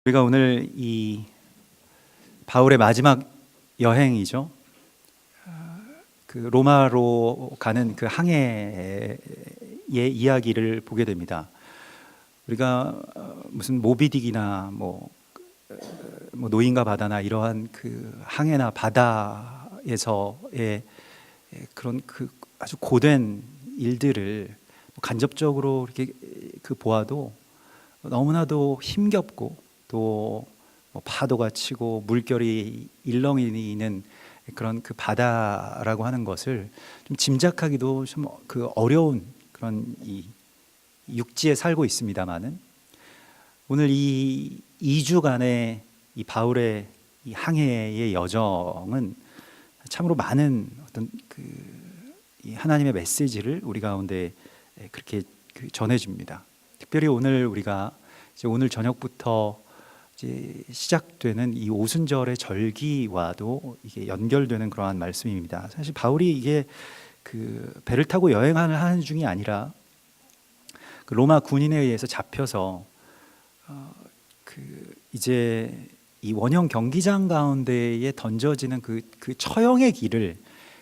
우리가 오늘 이 바울의 마지막 여행이죠. 그 로마로 가는 그 항해의 이야기를 보게 됩니다. 우리가 무슨 모비딕이나 뭐 노인과 바다나 이러한 그 항해나 바다에서의 그런 그 아주 고된 일들을 간접적으로 이렇게 그 보아도 너무나도 힘겹고 또 파도가 치고 물결이 일렁이는 그런 그 바다라고 하는 것을 좀 짐작하기도 좀 그 어려운 그런 이 육지에 살고 있습니다만은 오늘 이 2주간의 이 바울의 이 항해의 여정은 참으로 많은 어떤 그 이 하나님의 메시지를 우리 가운데 그렇게 전해줍니다. 특별히 오늘 우리가 이제 오늘 저녁부터 이제 시작되는 이 오순절의 절기와도 이게 연결되는 그러한 말씀입니다. 사실 바울이 이게 그 배를 타고 여행을 하는 중이 아니라 그 로마 군인에 의해서 잡혀서 그 이제 이 원형 경기장 가운데에 던져지는 그 처형의 길을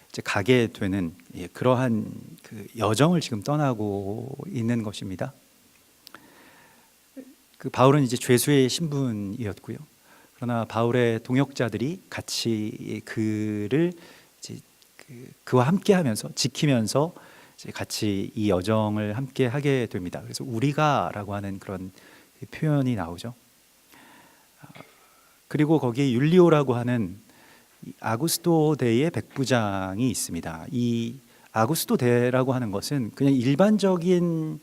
이제 가게 되는 그러한 그 여정을 지금 떠나고 있는 것입니다. 그 바울은 이제 죄수의 신분이었고요. 그러나 바울의 동역자들이 같이 그를 이제 그와 함께하면서 지키면서 이제 같이 이 여정을 함께 하게 됩니다. 그래서 우리가라고 하는 그런 표현이 나오죠. 그리고 거기에 율리오라고 하는 아구스토 대의 백부장이 있습니다. 이 아구스토 대라고 하는 것은 그냥 일반적인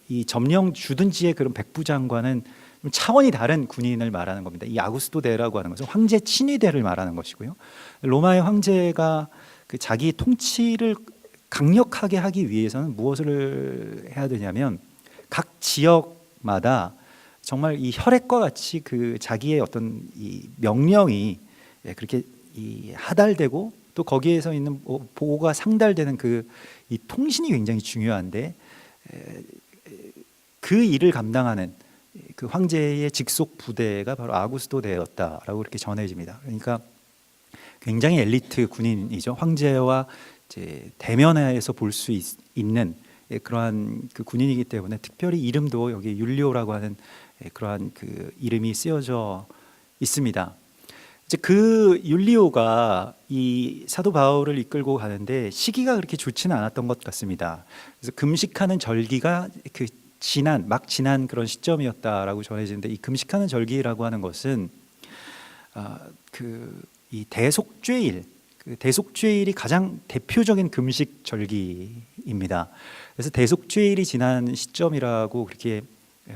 이 점령 주둔지의 그런 백부장과는 좀 차원이 다른 군인을 말하는 겁니다. 이 아구스토 대라고 하는 것은 황제 친위대를 말하는 것이고요. 로마의 황제가 그 자기 통치를 강력하게 하기 위해서는 무엇을 해야 되냐면 각 지역마다 정말 이 혈액과 같이 그 자기의 어떤 이 명령이 그렇게 이 하달되고 또 거기에서 있는 보고가 상달되는 그 이 통신이 굉장히 중요한데 그 일을 감당하는 그 황제의 직속 부대가 바로 아구스토 대였다라고 이렇게 전해집니다. 그러니까 굉장히 엘리트 군인이죠. 황제와 이제 대면에서 볼 수 있는 그러한 그 군인이기 때문에 특별히 이름도 여기 율리오라고 하는 그러한 그 이름이 쓰여져 있습니다. 이제 그 율리오가 이 사도 바울을 이끌고 가는데 시기가 그렇게 좋지는 않았던 것 같습니다. 그래서 금식하는 절기가 막 지난 그런 시점이었다라고 전해지는데 이 금식하는 절기라고 하는 것은 이 대속죄일, 그 대속죄일이 가장 대표적인 금식 절기입니다. 그래서 대속죄일이 지난 시점이라고 그렇게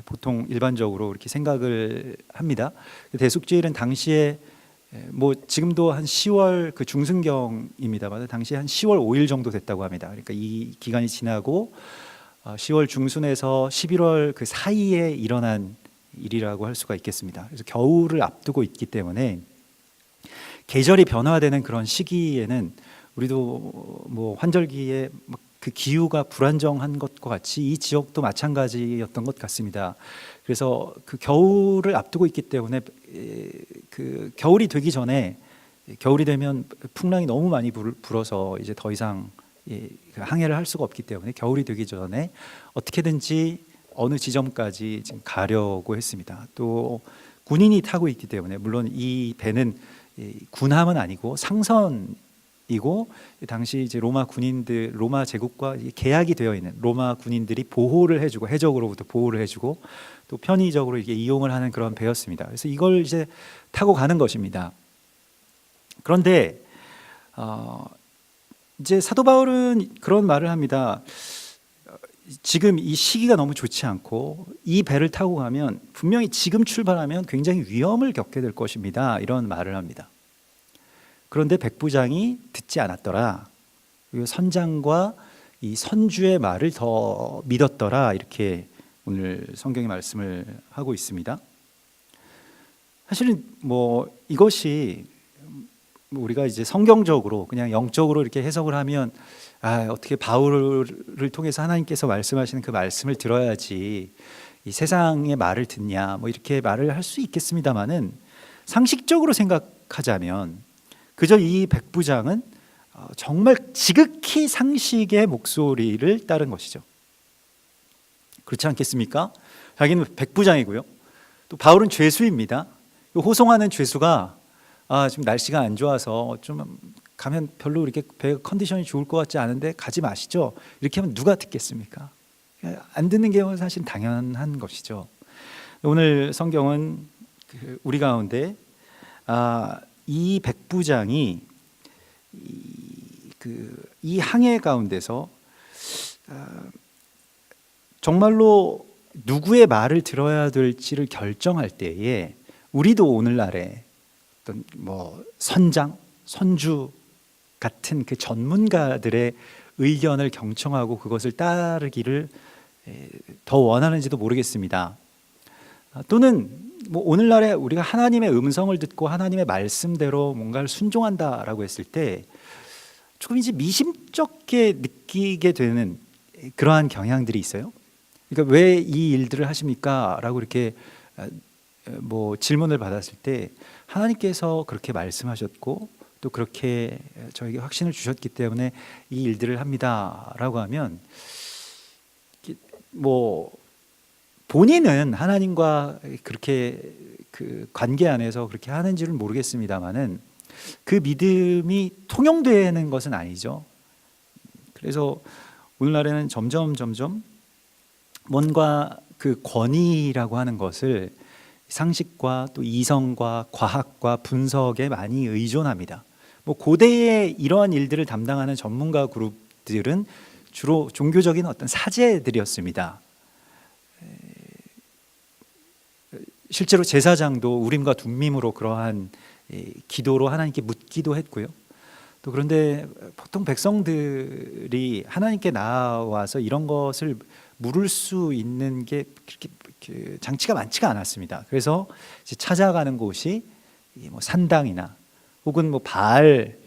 보통 일반적으로 이렇게 생각을 합니다. 대속죄일은 당시에 뭐 지금도 한 10월 그 중순경입니다만 당시에 한 10월 5일 정도 됐다고 합니다. 그러니까 이 기간이 지나고 10월 중순에서 11월 그 사이에 일어난 일이라고 할 수가 있겠습니다. 그래서 겨울을 앞두고 있기 때문에 계절이 변화되는 그런 시기에는 우리도 뭐 환절기에 그 기후가 불안정한 것과 같이 이 지역도 마찬가지였던 것 같습니다. 그래서 그 겨울을 앞두고 있기 때문에 그 겨울이 되기 전에 겨울이 되면 풍랑이 너무 많이 불어서 이제 더 이상 항해를 할 수가 없기 때문에 겨울이 되기 전에 어떻게든지 어느 지점까지 지금 가려고 했습니다. 또 군인이 타고 있기 때문에 물론 이 배는 군함은 아니고 상선이고 당시 이제 로마 제국과 계약이 되어 있는 로마 군인들이 보호를 해주고 해적으로부터 보호를 해주고 또 편의적으로 이게 이용을 하는 그런 배였습니다. 그래서 이걸 이제 타고 가는 것입니다. 그런데 이제 사도 바울은 그런 말을 합니다. 지금 이 시기가 너무 좋지 않고 이 배를 타고 가면 분명히 지금 출발하면 굉장히 위험을 겪게 될 것입니다. 이런 말을 합니다. 그런데 백부장이 듣지 않았더라. 그리고 선장과 이 선주의 말을 더 믿었더라. 이렇게 오늘 성경의 말씀을 하고 있습니다. 사실은 뭐 이것이 우리가 이제 성경적으로 그냥 영적으로 이렇게 해석을 하면 어떻게 바울을 통해서 하나님께서 말씀하시는 그 말씀을 들어야지 이 세상의 말을 듣냐 뭐 이렇게 말을 할 수 있겠습니다만은 상식적으로 생각하자면 그저 이 백부장은 정말 지극히 상식의 목소리를 따른 것이죠. 그렇지 않겠습니까? 자기는 백부장이고요. 또 바울은 죄수입니다. 호송하는 죄수가 지금 날씨가 안 좋아서 좀 가면 별로 이렇게 배 컨디션이 좋을 것 같지 않은데 가지 마시죠. 이렇게 하면 누가 듣겠습니까? 안 듣는 게 사실 당연한 것이죠. 오늘 성경은 우리 가운데 이 백부장이 이 항해 가운데서 정말로 누구의 말을 들어야 될지를 결정할 때에 우리도 오늘날에 어떤 뭐 선장, 선주 같은 그 전문가들의 의견을 경청하고 그것을 따르기를 더 원하는지도 모르겠습니다. 또는 뭐 오늘날에 우리가 하나님의 음성을 듣고 하나님의 말씀대로 뭔가를 순종한다라고 했을 때 조금 이제 미심쩍게 느끼게 되는 그러한 경향들이 있어요. 그러니까 왜 이 일들을 하십니까? 라고 이렇게 뭐 질문을 받았을 때 하나님께서 그렇게 말씀하셨고 또 그렇게 저에게 확신을 주셨기 때문에 이 일들을 합니다라고 하면 뭐 본인은 하나님과 그렇게 그 관계 안에서 그렇게 하는지는 모르겠습니다만은 그 믿음이 통용되는 것은 아니죠. 그래서 오늘날에는 점점 뭔가 그 권위라고 하는 것을 상식과 또 이성과 과학과 분석에 많이 의존합니다. 뭐 고대에 이러한 일들을 담당하는 전문가 그룹들은 주로 종교적인 어떤 사제들이었습니다. 실제로 제사장도 우림과 둠밈으로 그러한 기도로 하나님께 묻기도 했고요. 또 그런데 보통 백성들이 하나님께 나와서 이런 것을 물을 수 있는 게 그렇게 장치가 많지가 않았습니다. 그래서 이제 찾아가는 곳이 뭐 산당이나 혹은 뭐 바알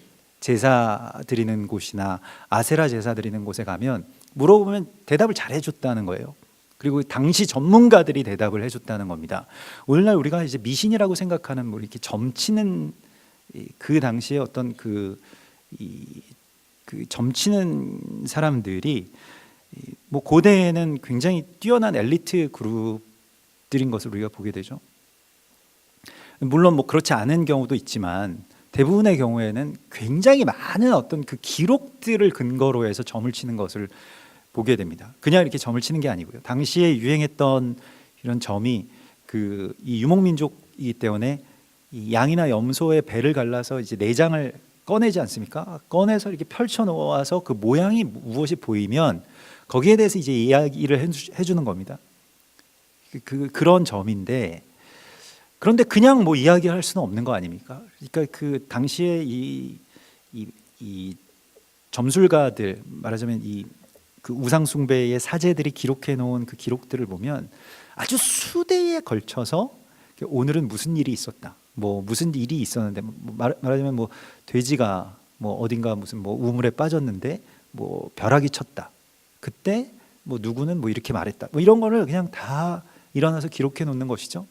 제사 드리는 곳이나 아세라 제사 드리는 곳에 가면 물어보면 대답을 잘 해줬다는 거예요. 그리고 당시 전문가들이 대답을 해줬다는 겁니다. 오늘날 우리가 이제 미신이라고 생각하는 뭐 이렇게 점치는 그 당시에 어떤 그 점치는 사람들이 뭐 고대에는 굉장히 뛰어난 엘리트 그룹들인 것을 우리가 보게 되죠. 물론 뭐 그렇지 않은 경우도 있지만 대부분의 경우에는 굉장히 많은 어떤 그 기록들을 근거로 해서 점을 치는 것을 보게 됩니다. 그냥 이렇게 점을 치는 게 아니고요. 당시에 유행했던 이런 점이 이 유목민족이기 때문에 이 양이나 염소의 배를 갈라서 이제 내장을 꺼내지 않습니까? 꺼내서 이렇게 펼쳐 놓아서 그 모양이 무엇이 보이면 거기에 대해서 이제 이야기를 해주는 겁니다. 그런 점인데 그런데 그냥 뭐 이야기할 수는 없는 거 아닙니까? 그러니까 그 당시에 이 점술가들 말하자면 그 우상 숭배의 사제들이 기록해 놓은 그 기록들을 보면 아주 수대에 걸쳐서 오늘은 무슨 일이 있었다. 뭐 무슨 일이 있었는데 말하자면 뭐 돼지가 뭐 어딘가 무슨 뭐 우물에 빠졌는데 뭐 벼락이 쳤다. 그때 뭐 누구는 뭐 이렇게 말했다. 뭐 이런 거를 그냥 다 일어나서 기록해 놓는 것이죠.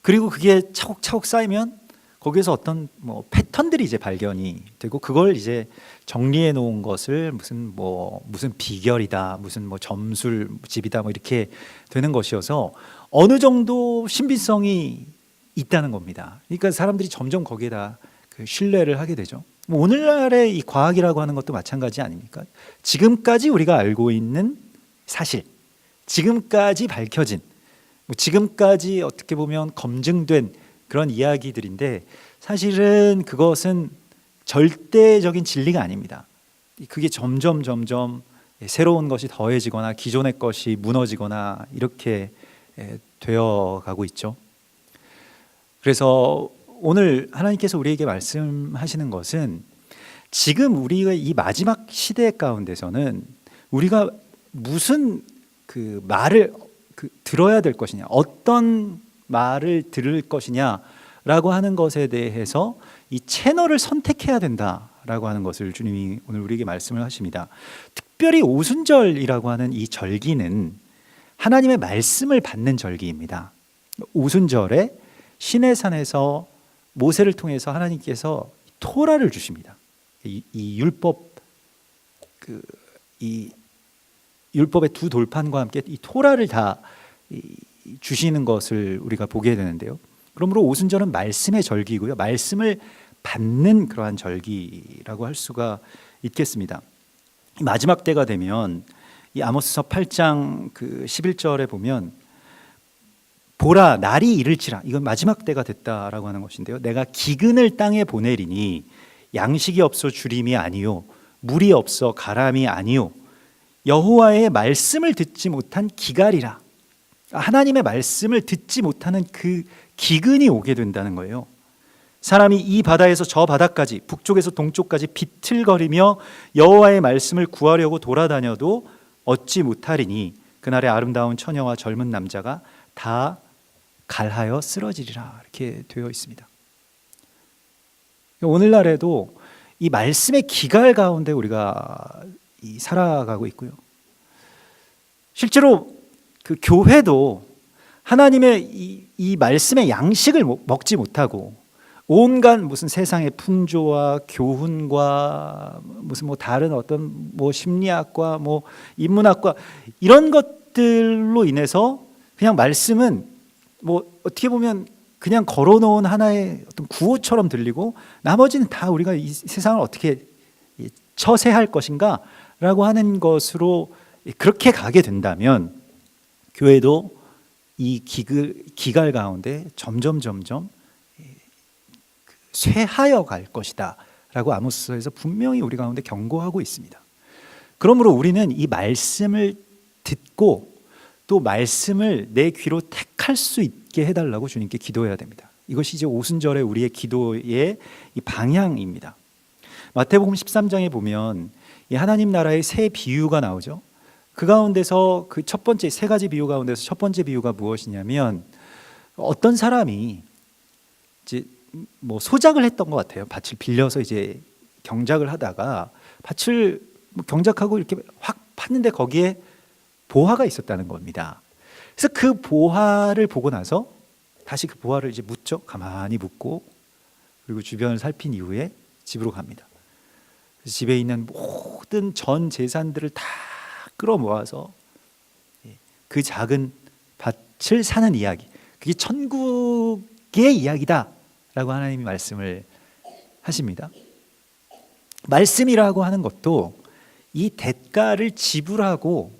그리고 그게 차곡차곡 쌓이면 거기에서 어떤 뭐 패턴들이 이제 발견이 되고 그걸 이제 정리해 놓은 것을 무슨 비결이다, 무슨 뭐 점술집이다, 뭐 이렇게 되는 것이어서 어느 정도 신빙성이 있다는 겁니다. 그러니까 사람들이 점점 거기에다 그 신뢰를 하게 되죠. 뭐 오늘날의 이 과학이라고 하는 것도 마찬가지 아닙니까? 지금까지 우리가 알고 있는 사실, 지금까지 밝혀진, 뭐 지금까지 어떻게 보면 검증된 그런 이야기들인데 사실은 그것은 절대적인 진리가 아닙니다. 그게 점점 새로운 것이 더해지거나 기존의 것이 무너지거나 이렇게 되어가고 있죠. 그래서 오늘 하나님께서 우리에게 말씀하시는 것은 지금 우리가 이 마지막 시대 가운데서는 우리가 무슨 그 말을 들어야 될 것이냐, 어떤 말을 들을 것이냐라고 하는 것에 대해서 이 채널을 선택해야 된다라고 하는 것을 주님이 오늘 우리에게 말씀을 하십니다. 특별히 오순절이라고 하는 이 절기는 하나님의 말씀을 받는 절기입니다. 오순절에 시내산에서 모세를 통해서 하나님께서 토라를 주십니다. 이 율법, 이 율법의 두 돌판과 함께 이 토라를 다 주시는 것을 우리가 보게 되는데요. 그러므로 오순절은 말씀의 절기이고요, 말씀을 받는 그러한 절기라고 할 수가 있겠습니다. 마지막 때가 되면 이 아모스서 8장 11절에 보면 보라 날이 이를지라, 이건 마지막 때가 됐다라고 하는 것인데요. 내가 기근을 땅에 보내리니 양식이 없어 주림이 아니요 물이 없어 가람이 아니요 여호와의 말씀을 듣지 못한 기갈이라. 하나님의 말씀을 듣지 못하는 그 기근이 오게 된다는 거예요. 사람이 이 바다에서 저 바다까지, 북쪽에서 동쪽까지 비틀거리며 여호와의 말씀을 구하려고 돌아다녀도 얻지 못하리니 그날의 아름다운 처녀와 젊은 남자가 다 갈하여 쓰러지리라, 이렇게 되어 있습니다. 오늘날에도 이 말씀의 기갈 가운데 우리가 살아가고 있고요. 실제로 그 교회도 하나님의 이 말씀의 양식을 먹지 못하고 온갖 무슨 세상의 풍조와 교훈과 무슨 뭐 다른 어떤 뭐 심리학과 뭐 인문학과 이런 것들로 인해서 그냥 말씀은 뭐 어떻게 보면 그냥 걸어놓은 하나의 어떤 구호처럼 들리고 나머지는 다 우리가 이 세상을 어떻게 처세할 것인가 라고 하는 것으로 그렇게 가게 된다면 교회도 이 기갈 가운데 점점 쇠하여 갈 것이다 라고 아모스서에서 분명히 우리 가운데 경고하고 있습니다. 그러므로 우리는 이 말씀을 듣고 또 말씀을 내 귀로 택할 수 있게 해달라고 주님께 기도해야 됩니다. 이것이 이제 오순절의 우리의 기도의 이 방향입니다. 마태복음 13장에 보면 이 하나님 나라의 세 비유가 나오죠. 그 가운데서 그 첫 번째, 세 가지 비유 가운데서 첫 번째 비유가 무엇이냐면 어떤 사람이 이제 뭐 소작을 했던 것 같아요. 밭을 빌려서 이제 경작을 하다가 밭을 경작하고 이렇게 확 팠는데 거기에 보화가 있었다는 겁니다. 그래서 그 보화를 보고 나서 다시 그 보화를 이제 묻죠. 가만히 묻고 그리고 주변을 살핀 이후에 집으로 갑니다. 그래서 집에 있는 모든 전 재산들을 다 끌어모아서 그 작은 밭을 사는 이야기, 그게 천국의 이야기다 라고 하나님이 말씀을 하십니다. 말씀이라고 하는 것도 이 대가를 지불하고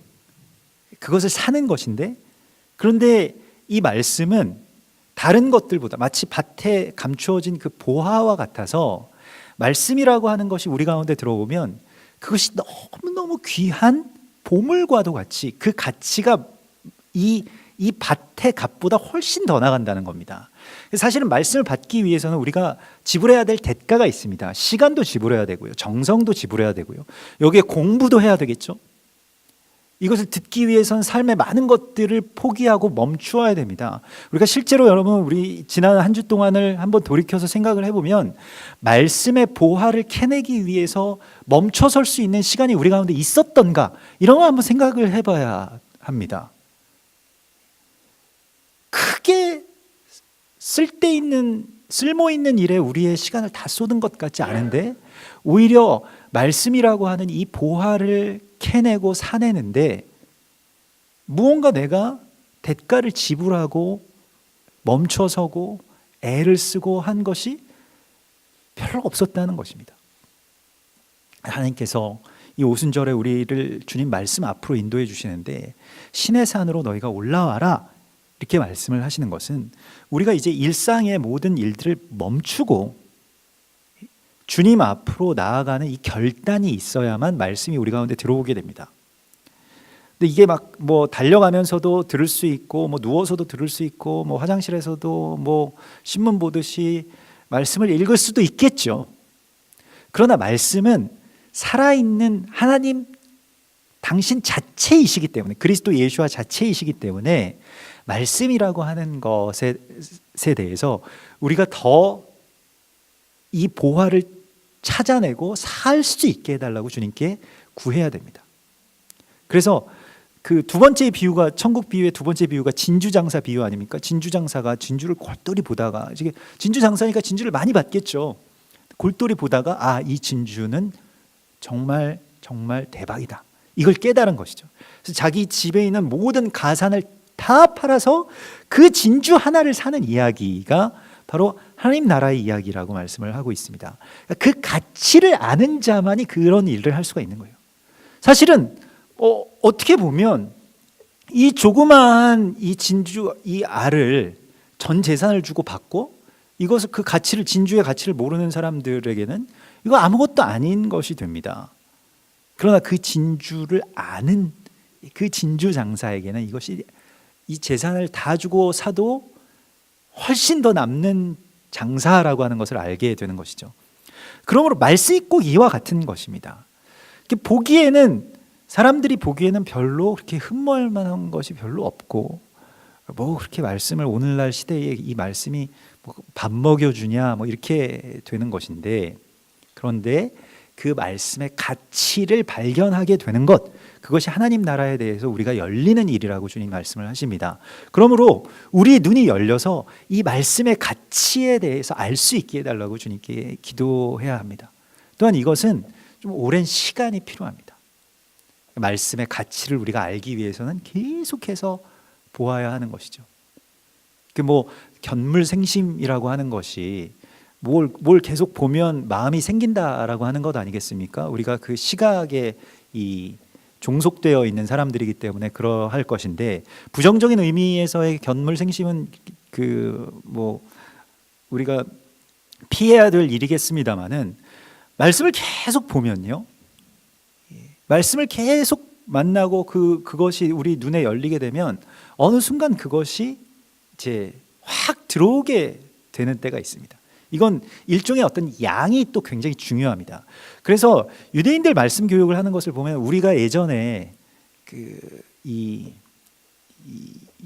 그것을 사는 것인데, 그런데 이 말씀은 다른 것들보다 마치 밭에 감추어진 그 보화와 같아서 말씀이라고 하는 것이 우리 가운데 들어오면 그것이 너무너무 귀한 보물과도 같이 그 가치가 이 밭의 값보다 훨씬 더 나간다는 겁니다. 사실은 말씀을 받기 위해서는 우리가 지불해야 될 대가가 있습니다. 시간도 지불해야 되고요, 정성도 지불해야 되고요, 여기에 공부도 해야 되겠죠. 이것을 듣기 위해서는 삶의 많은 것들을 포기하고 멈추어야 됩니다. 우리가 실제로 여러분 우리 지난 한 주 동안을 한번 돌이켜서 생각을 해보면 말씀의 보화를 캐내기 위해서 멈춰설 수 있는 시간이 우리 가운데 있었던가, 이런 거 한번 생각을 해봐야 합니다. 크게 쓸모 있는 일에 우리의 시간을 다 쏟은 것 같지 않은데 오히려 말씀이라고 하는 이 보화를 캐내고 사내는데 무언가 내가 대가를 지불하고 멈춰서고 애를 쓰고 한 것이 별로 없었다는 것입니다. 하나님께서 이 오순절에 우리를 주님 말씀 앞으로 인도해 주시는데 시내산으로 너희가 올라와라 이렇게 말씀을 하시는 것은 우리가 이제 일상의 모든 일들을 멈추고 주님 앞으로 나아가는 이 결단이 있어야만 말씀이 우리 가운데 들어오게 됩니다. 근데 이게 막 뭐 달려가면서도 들을 수 있고 뭐 누워서도 들을 수 있고 뭐 화장실에서도 뭐 신문 보듯이 말씀을 읽을 수도 있겠죠. 그러나 말씀은 살아있는 하나님 당신 자체이시기 때문에, 그리스도 예수와 자체이시기 때문에 말씀이라고 하는 것에 대해서 우리가 더 이 보화를 찾아내고 살 수 있게 해달라고 주님께 구해야 됩니다. 그래서 그 두 번째 비유가 천국 비유의 두 번째 비유가 진주 장사 비유 아닙니까? 진주 장사가 진주를 골똘히 보다가 이게 진주 장사니까 진주를 많이 받겠죠. 골똘히 보다가 아, 이 진주는 정말 정말 대박이다. 이걸 깨달은 것이죠. 그래서 자기 집에 있는 모든 가산을 다 팔아서 그 진주 하나를 사는 이야기가 바로 하나님 나라의 이야기라고 말씀을 하고 있습니다. 그 가치를 아는 자만이 그런 일을 할 수가 있는 거예요. 사실은 어떻게 보면 이 조그마한 이 진주 이 알을 전 재산을 주고 받고 이것을 그 가치를 진주의 가치를 모르는 사람들에게는 이거 아무것도 아닌 것이 됩니다. 그러나 그 진주를 아는 그 진주 장사에게는 이것이 이 재산을 다 주고 사도 훨씬 더 남는 장사라고 하는 것을 알게 되는 것이죠. 그러므로 말씀이 꼭 이와 같은 것입니다. 보기에는 사람들이 보기에는 별로 그렇게 흠모할 만한 것이 별로 없고 뭐 그렇게 말씀을 오늘날 시대에 이 말씀이 뭐 밥 먹여주냐 뭐 이렇게 되는 것인데 그런데 그 말씀의 가치를 발견하게 되는 것 그것이 하나님 나라에 대해서 우리가 열리는 일이라고 주님 말씀을 하십니다. 그러므로 우리 눈이 열려서 이 말씀의 가치에 대해서 알 수 있게 해달라고 주님께 기도해야 합니다. 또한 이것은 좀 오랜 시간이 필요합니다. 말씀의 가치를 우리가 알기 위해서는 계속해서 보아야 하는 것이죠. 그 뭐 견물생심이라고 하는 것이 뭘 계속 보면 마음이 생긴다라고 하는 것 아니겠습니까? 우리가 그 시각에 이 종속되어 있는 사람들이기 때문에 그러할 것인데 부정적인 의미에서의 견물생심은 그 뭐 우리가 피해야 될 일이겠습니다만은 말씀을 계속 보면요, 말씀을 계속 만나고 그것이 우리 눈에 열리게 되면 어느 순간 그것이 이제 확 들어오게 되는 때가 있습니다. 이건 일종의 어떤 양이 또 굉장히 중요합니다. 그래서 유대인들 말씀 교육을 하는 것을 보면 우리가 예전에 이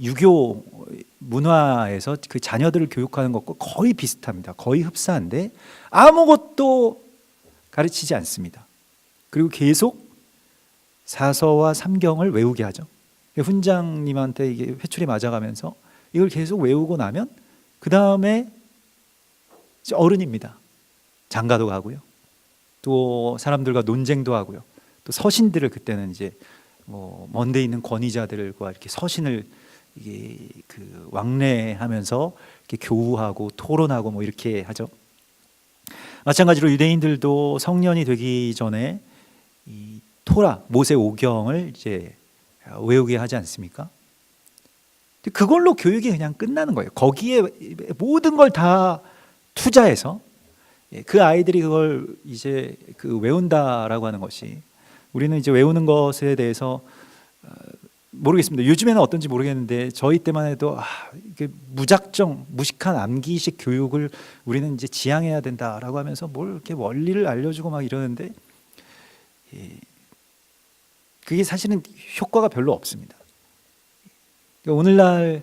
유교 문화에서 그 자녀들을 교육하는 것과 거의 비슷합니다. 거의 흡사한데 아무것도 가르치지 않습니다. 그리고 계속 사서와 삼경을 외우게 하죠. 훈장님한테 이게 회초리 맞아가면서 이걸 계속 외우고 나면 그 다음에 어른입니다. 장가도 가고요. 또 사람들과 논쟁도 하고요. 또 서신들을 그때는 이제 뭐 먼데 있는 권위자들과 이렇게 서신을 이게 그 왕래하면서 이렇게 교우하고 토론하고 뭐 이렇게 하죠. 마찬가지로 유대인들도 성년이 되기 전에 이 토라 모세 오경을 이제 외우게 하지 않습니까? 그걸로 교육이 그냥 끝나는 거예요. 거기에 모든 걸 다 투자해서 그 아이들이 그걸 이제 그 외운다라고 하는 것이 우리는 이제 외우는 것에 대해서 모르겠습니다. 요즘에는 어떤지 모르겠는데 저희 때만 해도 이게 무식한 암기식 교육을 우리는 이제 지향해야 된다라고 하면서 뭘 이렇게 원리를 알려주고 막 이러는데 그게 사실은 효과가 별로 없습니다. 오늘날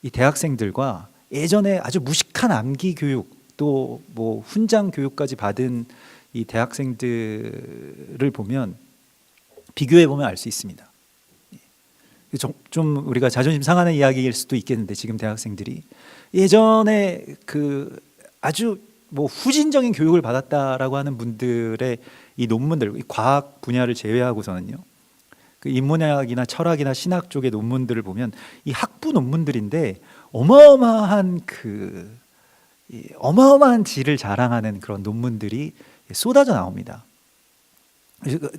이 대학생들과 예전에 아주 무식한 암기 교육 또 뭐 훈장 교육까지 받은 이 대학생들을 보면 비교해 보면 알 수 있습니다. 좀 우리가 자존심 상하는 이야기일 수도 있겠는데 지금 대학생들이 예전에 그 아주 뭐 후진적인 교육을 받았다라고 하는 분들의 이 논문들, 이 과학 분야를 제외하고서는요, 그 인문학이나 철학이나 신학 쪽의 논문들을 보면 이 학부 논문들인데 어마어마한 어마어마한 질을 자랑하는 그런 논문들이 쏟아져 나옵니다.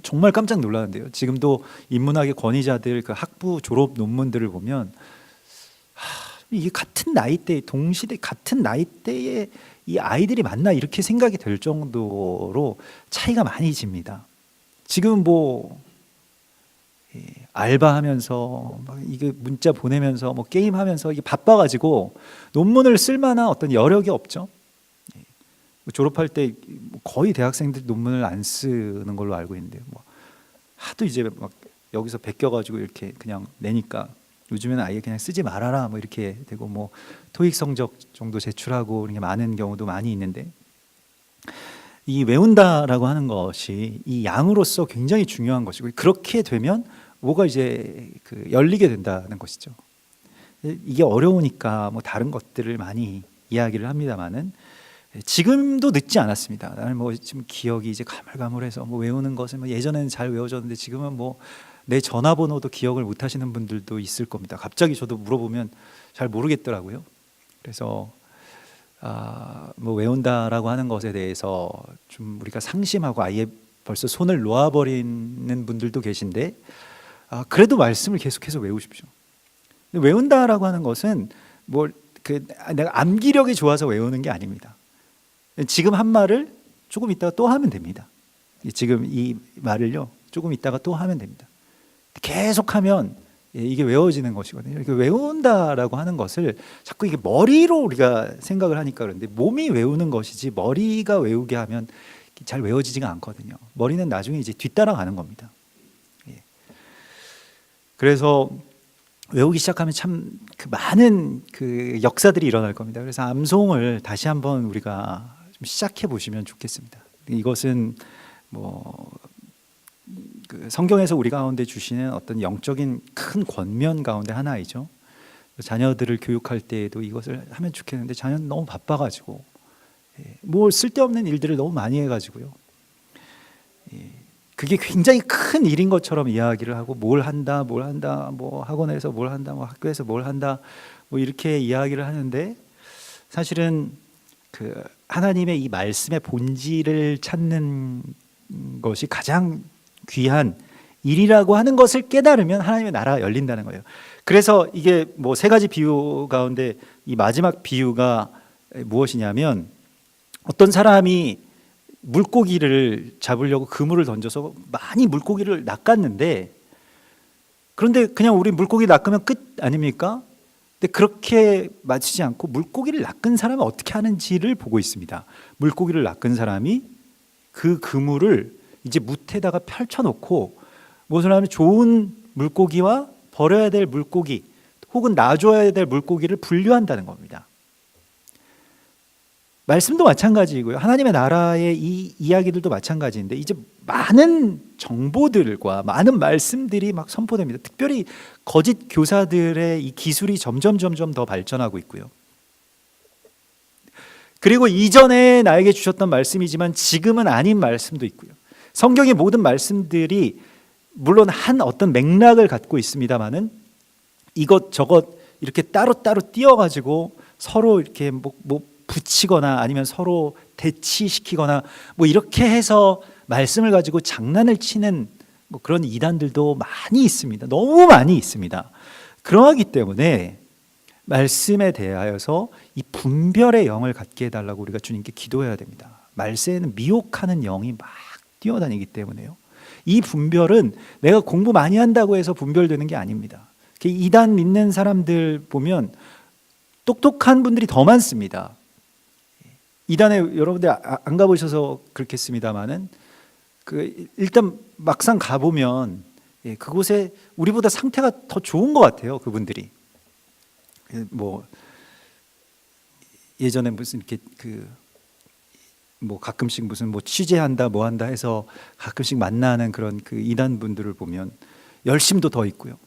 정말 깜짝 놀라는데요. 지금도 인문학의 권위자들 그 학부 졸업 논문들을 보면 이게 같은 나이대 동시대 같은 나이대에 이 아이들이 맞나 이렇게 생각이 될 정도로 차이가 많이 집니다. 지금 뭐 알바하면서 막 이게 문자 보내면서 뭐 게임하면서 이게 바빠가지고 논문을 쓸 만한 어떤 여력이 없죠. 졸업할 때 거의 대학생들 논문을 안 쓰는 걸로 알고 있는데 뭐 하도 이제 막 여기서 베껴가지고 이렇게 그냥 내니까 요즘에는 아예 그냥 쓰지 말아라 뭐 이렇게 되고 뭐 토익 성적 정도 제출하고 이렇게 많은 경우도 많이 있는데 이 외운다라고 하는 것이 이 양으로서 굉장히 중요한 것이고 그렇게 되면 뭐가 이제 그 열리게 된다는 것이죠. 이게 어려우니까 뭐 다른 것들을 많이 이야기를 합니다만은 지금도 늦지 않았습니다. 나는 뭐 지금 기억이 이제 가물가물해서 뭐 외우는 것을 뭐 예전에는 잘 외워졌는데 지금은 뭐 내 전화번호도 기억을 못 하시는 분들도 있을 겁니다. 갑자기 저도 물어보면 잘 모르겠더라고요. 그래서 뭐 외운다라고 하는 것에 대해서 좀 우리가 상심하고 아예 벌써 손을 놓아버리는 분들도 계신데 그래도 말씀을 계속해서 외우십시오. 외운다라고 하는 것은 뭐 내가 암기력이 좋아서 외우는 게 아닙니다. 지금 한 말을 조금 있다가 또 하면 됩니다. 지금 이 말을요 조금 있다가 또 하면 됩니다. 계속하면 이게 외워지는 것이거든요. 이렇게 외운다라고 하는 것을 자꾸 이게 머리로 우리가 생각을 하니까 그런데 몸이 외우는 것이지 머리가 외우게 하면 잘 외워지지가 않거든요. 머리는 나중에 이제 뒤따라가는 겁니다. 그래서 외우기 시작하면 참 그 많은 그 역사들이 일어날 겁니다. 그래서 암송을 다시 한번 우리가 좀 시작해 보시면 좋겠습니다. 이것은 뭐 그 성경에서 우리 가운데 주시는 어떤 영적인 큰 권면 가운데 하나이죠. 자녀들을 교육할 때에도 이것을 하면 좋겠는데 자녀는 너무 바빠가지고 뭐 쓸데없는 일들을 너무 많이 해가지고요. 그게 굉장히 큰 일인 것처럼 이야기를 하고 뭘 한다, 뭐 학원에서 뭘 한다, 뭐 학교에서 뭘 한다, 뭐 이렇게 이야기를 하는데 사실은 그 하나님의 이 말씀의 본질을 찾는 것이 가장 귀한 일이라고 하는 것을 깨달으면 하나님의 나라가 열린다는 거예요. 그래서 이게 뭐 세 가지 비유 가운데 이 마지막 비유가 무엇이냐면 어떤 사람이 물고기를 잡으려고 그물을 던져서 많이 물고기를 낚았는데 그런데 그냥 우리 물고기 낚으면 끝 아닙니까? 근데 그렇게 마치지 않고 물고기를 낚은 사람은 어떻게 하는지를 보고 있습니다. 물고기를 낚은 사람이 그 그물을 이제 뭇에다가 펼쳐놓고 무슨 하면 좋은 물고기와 버려야 될 물고기 혹은 놔줘야 될 물고기를 분류한다는 겁니다. 말씀도 마찬가지이고요. 하나님의 나라의 이 이야기들도 마찬가지인데 이제 많은 정보들과 많은 말씀들이 막 선포됩니다. 특별히 거짓 교사들의 이 기술이 점점 더 발전하고 있고요. 그리고 이전에 나에게 주셨던 말씀이지만 지금은 아닌 말씀도 있고요. 성경의 모든 말씀들이 물론 한 어떤 맥락을 갖고 있습니다만은 이것 저것 이렇게 따로따로 띄어가지고 서로 이렇게 뭐 붙이거나 아니면 서로 대치시키거나 뭐 이렇게 해서 말씀을 가지고 장난을 치는 뭐 그런 이단들도 많이 있습니다. 너무 많이 있습니다. 그러하기 때문에 말씀에 대하여서 이 분별의 영을 갖게 해달라고 우리가 주님께 기도해야 됩니다. 말세에는 미혹하는 영이 막 뛰어다니기 때문에요. 이 분별은 내가 공부 많이 한다고 해서 분별되는 게 아닙니다. 이단 믿는 사람들 보면 똑똑한 분들이 더 많습니다. 이단에 여러분들 안 가보셔서 그렇겠습니다만은 일단 막상 가보면 그곳에 우리보다 상태가 더 좋은 것 같아요. 그분들이 뭐 예전에 무슨 이렇게 뭐 가끔씩 무슨 뭐 취재한다 뭐 한다 해서 가끔씩 만나는 그런 그 이단 분들을 보면 열심도 더 있고요.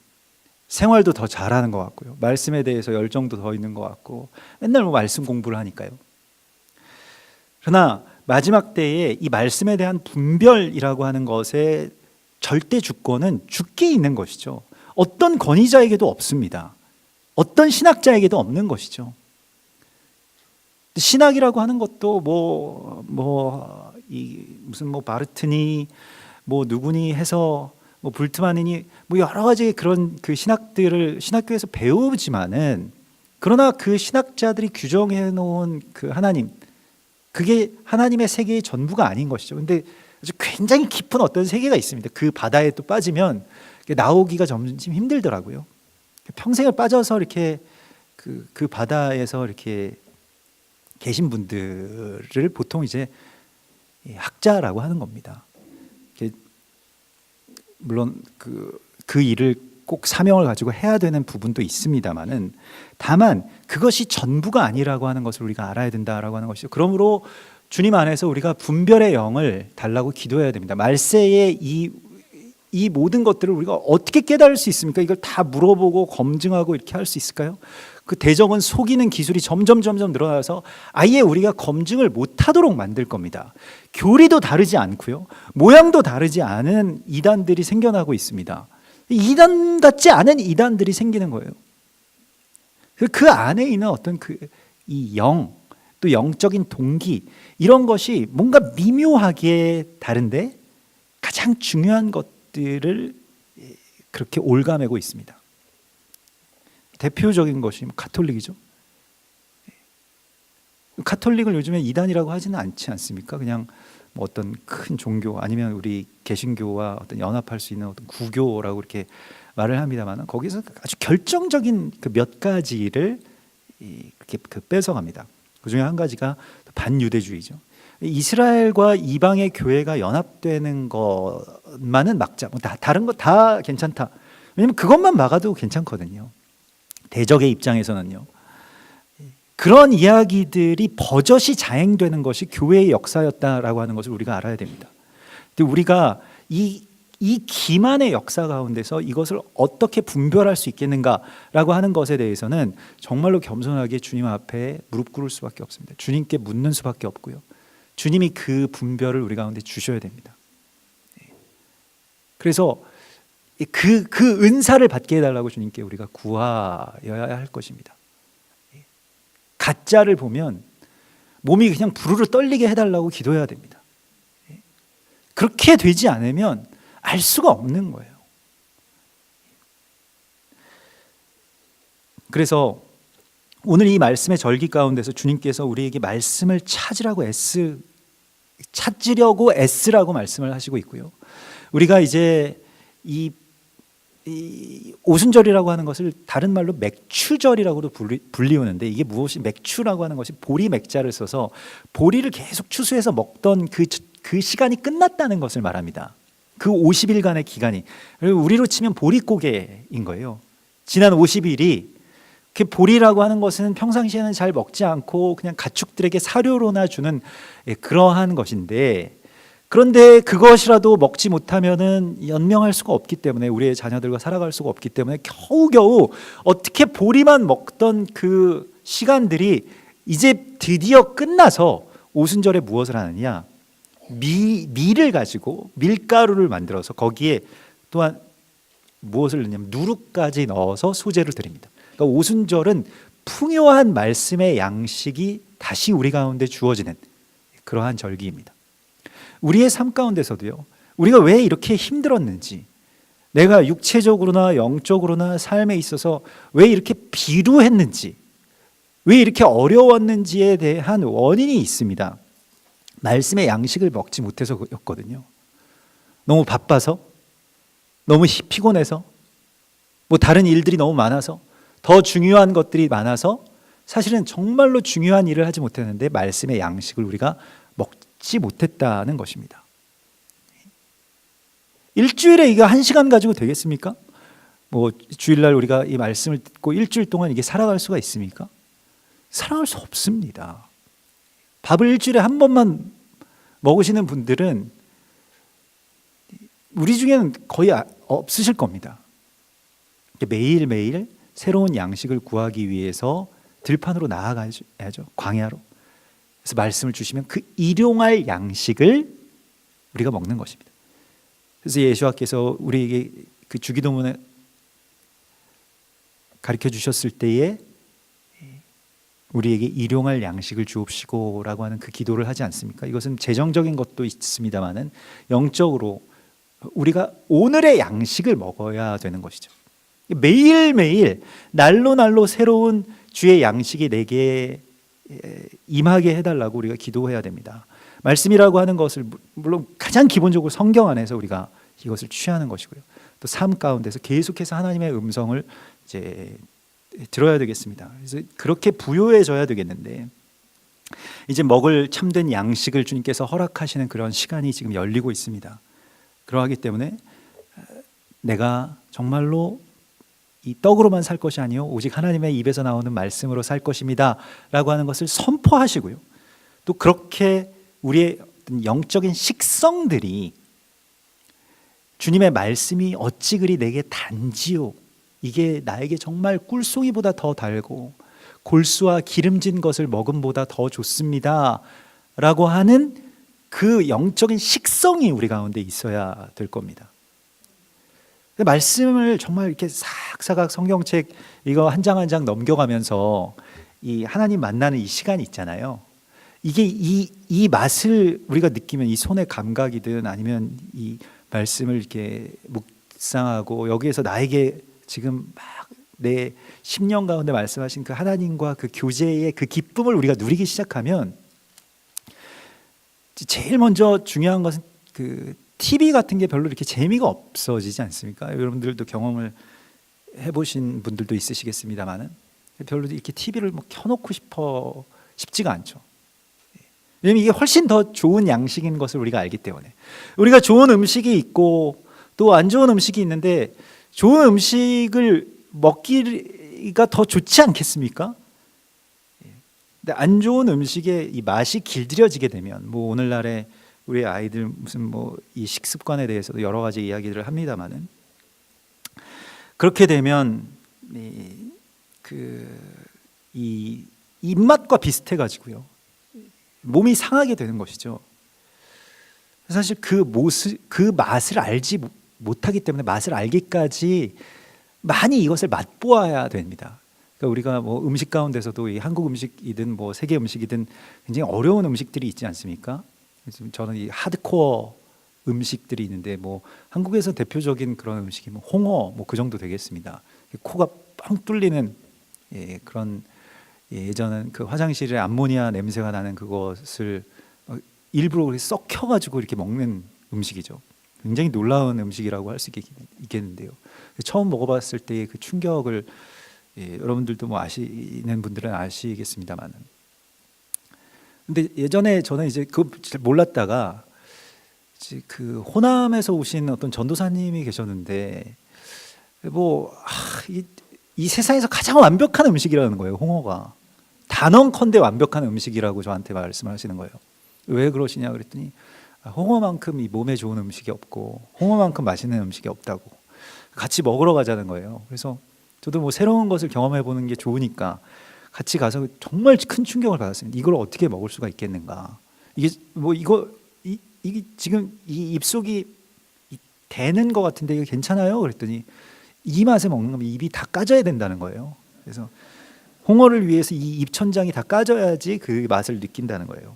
생활도 더 잘하는 것 같고요. 말씀에 대해서 열정도 더 있는 것 같고 맨날 뭐 말씀 공부를 하니까요. 그러나 마지막 때에 이 말씀에 대한 분별이라고 하는 것의 절대 주권은 주께 있는 것이죠. 어떤 권위자에게도 없습니다. 어떤 신학자에게도 없는 것이죠. 신학이라고 하는 것도 무슨 바르트니 뭐 누구니 해서 뭐 불트만이니 뭐 여러 가지 그런 그 신학들을 신학교에서 배우지만은 그러나 그 신학자들이 규정해 놓은 그 하나님 그게 하나님의 세계의 전부가 아닌 것이죠. 근데 아주 굉장히 깊은 어떤 세계가 있습니다. 그 바다에 또 빠지면 나오기가 점점 힘들더라고요. 평생을 빠져서 이렇게 그 바다에서 이렇게 계신 분들을 보통 이제 학자라고 하는 겁니다. 물론 그 일을 꼭 사명을 가지고 해야 되는 부분도 있습니다만은 다만 그것이 전부가 아니라고 하는 것을 우리가 알아야 된다라고 하는 것이죠. 그러므로 주님 안에서 우리가 분별의 영을 달라고 기도해야 됩니다. 말세에 이 이 모든 것들을 우리가 어떻게 깨달을 수 있습니까? 이걸 다 물어보고 검증하고 이렇게 할 수 있을까요? 그 대적은 속이는 기술이 점점 늘어나서 아예 우리가 검증을 못하도록 만들 겁니다. 교리도 다르지 않고요, 모양도 다르지 않은 이단들이 생겨나고 있습니다. 이단 같지 않은 이단들이 생기는 거예요. 그 안에 있는 어떤 이 또 영적인 동기, 이런 것이 뭔가 미묘하게 다른데 가장 중요한 것들을 그렇게 올가매고 있습니다. 대표적인 것이 가톨릭이죠. 가톨릭을 요즘에 이단이라고 하지는 않지 않습니까? 그냥 뭐 어떤 큰 종교, 아니면 우리 개신교와 어떤 연합할 수 있는 어떤 구교라고 이렇게 말을 합니다만, 거기서 아주 결정적인 그 몇 가지를 이렇게 뺏어갑니다. 그 중에 한 가지가 반유대주의죠. 이스라엘과 이방의 교회가 연합되는 것만은 막자. 다른 거 다 괜찮다. 왜냐면 그것만 막아도 괜찮거든요. 대적의 입장에서는요. 그런 이야기들이 버젓이 자행되는 것이 교회의 역사였다라고 하는 것을 우리가 알아야 됩니다. 근데 우리가 이 기만의 역사 가운데서 이것을 어떻게 분별할 수 있겠는가라고 하는 것에 대해서는 정말로 겸손하게 주님 앞에 무릎 꿇을 수밖에 없습니다. 주님께 묻는 수밖에 없고요. 주님이 그 분별을 우리 가운데 주셔야 됩니다. 그래서 그 은사를 받게 해달라고 주님께 우리가 구하여야 할 것입니다. 가짜를 보면 몸이 그냥 부르르 떨리게 해달라고 기도해야 됩니다. 그렇게 되지 않으면 알 수가 없는 거예요. 그래서 오늘 이 말씀의 절기 가운데서 주님께서 우리에게 말씀을 찾으려고 애쓰라고 말씀을 하시고 있고요. 우리가 이제 이 오순절이라고 하는 것을 다른 말로 맥추절이라고도 불리우는데, 이게 무엇이, 맥추라고 하는 것이 보리 맥자를 써서 보리를 계속 추수해서 먹던 그 시간이 끝났다는 것을 말합니다. 그 50일간의 기간이, 우리로 치면 보릿고개인 거예요. 지난 50일이, 그 보리라고 하는 것은 평상시에는 잘 먹지 않고 그냥 가축들에게 사료로나 주는 그러한 것인데, 그런데 그것이라도 먹지 못하면은 연명할 수가 없기 때문에, 우리의 자녀들과 살아갈 수가 없기 때문에 겨우겨우 어떻게 보리만 먹던 그 시간들이 이제 드디어 끝나서 오순절에 무엇을 하느냐, 밀을 가지고 밀가루를 만들어서 거기에 또한 무엇을 넣냐면 누룩까지 넣어서 수제를 드립니다. 그러니까 오순절은 풍요한 말씀의 양식이 다시 우리 가운데 주어지는 그러한 절기입니다. 우리의 삶 가운데서도요, 우리가 왜 이렇게 힘들었는지, 내가 육체적으로나 영적으로나 삶에 있어서 왜 이렇게 비루했는지, 왜 이렇게 어려웠는지에 대한 원인이 있습니다. 말씀의 양식을 먹지 못해서였거든요. 너무 바빠서, 너무 피곤해서, 뭐 다른 일들이 너무 많아서, 더 중요한 것들이 많아서 사실은 정말로 중요한 일을 하지 못했는데 말씀의 양식을 우리가 먹지 못했다는 것입니다. 일주일에 이거 1시간 가지고 되겠습니까? 뭐 주일날 우리가 이 말씀을 듣고 일주일 동안 이게 살아갈 수가 있습니까? 살아갈 수 없습니다. 밥을 일주일에 한 번만 먹으시는 분들은 우리 중에는 거의 없으실 겁니다. 매일매일 새로운 양식을 구하기 위해서 들판으로 나아가야죠. 광야로. 그래서 말씀을 주시면 그 일용할 양식을 우리가 먹는 것입니다. 그래서 예수께서 우리에게 그 주기도문에 가르쳐 주셨을 때에 우리에게 일용할 양식을 주옵시고라고 하는 그 기도를 하지 않습니까? 이것은 재정적인 것도 있습니다만은 영적으로 우리가 오늘의 양식을 먹어야 되는 것이죠. 매일매일 날로 새로운 주의 양식이 내게 임하게 해달라고 우리가 기도해야 됩니다. 말씀이라고 하는 것을 물론 가장 기본적으로 성경 안에서 우리가 이것을 취하는 것이고요. 또 삶 가운데서 계속해서 하나님의 음성을 이제 들어야 되겠습니다. 그래서 그렇게 부요해져야 되겠는데, 이제 먹을 참된 양식을 주님께서 허락하시는 그런 시간이 지금 열리고 있습니다. 그러하기 때문에 내가 정말로 이 떡으로만 살 것이 아니요 오직 하나님의 입에서 나오는 말씀으로 살 것입니다 라고 하는 것을 선포하시고요, 또 그렇게 우리의 영적인 식성들이 주님의 말씀이 어찌 그리 내게 단지요, 이게 나에게 정말 꿀송이보다 더 달고 골수와 기름진 것을 먹음보다 더 좋습니다 라고 하는 그 영적인 식성이 우리 가운데 있어야 될 겁니다. 말씀을 정말 이렇게 싹싹 성경책 이거 한 장 한 장 넘겨가면서 이 하나님 만나는 이 시간이 있잖아요. 이게 이 맛을 우리가 느끼면, 이 손의 감각이든 아니면 이 말씀을 이렇게 묵상하고 여기에서 나에게 지금 막 내 심령 가운데 말씀하신 그 하나님과 그 교제의 그 기쁨을 우리가 누리기 시작하면, 제일 먼저 중요한 것은 그 TV 같은 게 별로 이렇게 재미가 없어지지 않습니까? 여러분들도 경험을 해보신 분들도 있으시겠습니다만은 별로 이렇게 TV를 뭐 켜놓고 싶지가 않죠. 왜냐면 이게 훨씬 더 좋은 양식인 것을 우리가 알기 때문에. 우리가 좋은 음식이 있고 또 안 좋은 음식이 있는데, 좋은 음식을 먹기가 더 좋지 않겠습니까? 근데 안 좋은 음식의 이 맛이 길들여지게 되면, 뭐 오늘날에 우리 아이들 무슨 뭐 이 식습관에 대해서도 여러 가지 이야기들을 합니다만은, 그렇게 되면 이 입맛과 비슷해 가지고요, 몸이 상하게 되는 것이죠. 사실 그 맛을 알지 못하기 때문에, 맛을 알기까지 많이 이것을 맛보아야 됩니다. 그러니까 우리가 뭐 음식 가운데서도 이 한국 음식이든 뭐 세계 음식이든 굉장히 어려운 음식들이 있지 않습니까? 저는 이 하드코어 음식들이 있는데, 뭐 한국에서 대표적인 그런 음식이 뭐 홍어 뭐 그 정도 되겠습니다. 코가 뻥 뚫리는 그런, 예전엔 그 화장실에 암모니아 냄새가 나는 그것을 일부러 썩혀가지고 이렇게 먹는 음식이죠. 굉장히 놀라운 음식이라고 할 수 있겠는데요. 처음 먹어봤을 때의 그 충격을 여러분들도 뭐 아시는 분들은 아시겠습니다만은. 근데 예전에 저는 이제 그거 잘 몰랐다가 이제 그 호남에서 오신 어떤 전도사님이 계셨는데, 뭐 이 세상에서 가장 완벽한 음식이라는 거예요. 홍어가 단언컨대 완벽한 음식이라고 저한테 말씀하시는 거예요. 왜 그러시냐 그랬더니, 홍어만큼 이 몸에 좋은 음식이 없고 홍어만큼 맛있는 음식이 없다고, 같이 먹으러 가자는 거예요. 그래서 저도 뭐 새로운 것을 경험해 보는 게 좋으니까 같이 가서 정말 큰 충격을 받았습니다. 이걸 어떻게 먹을 수가 있겠는가? 이게 뭐 이게 지금 이 입속이 되는 것 같은데 이거 괜찮아요? 그랬더니 이 맛에 먹는 거면 입이 다 까져야 된다는 거예요. 그래서 홍어를 위해서 이 입천장이 다 까져야지 그 맛을 느낀다는 거예요.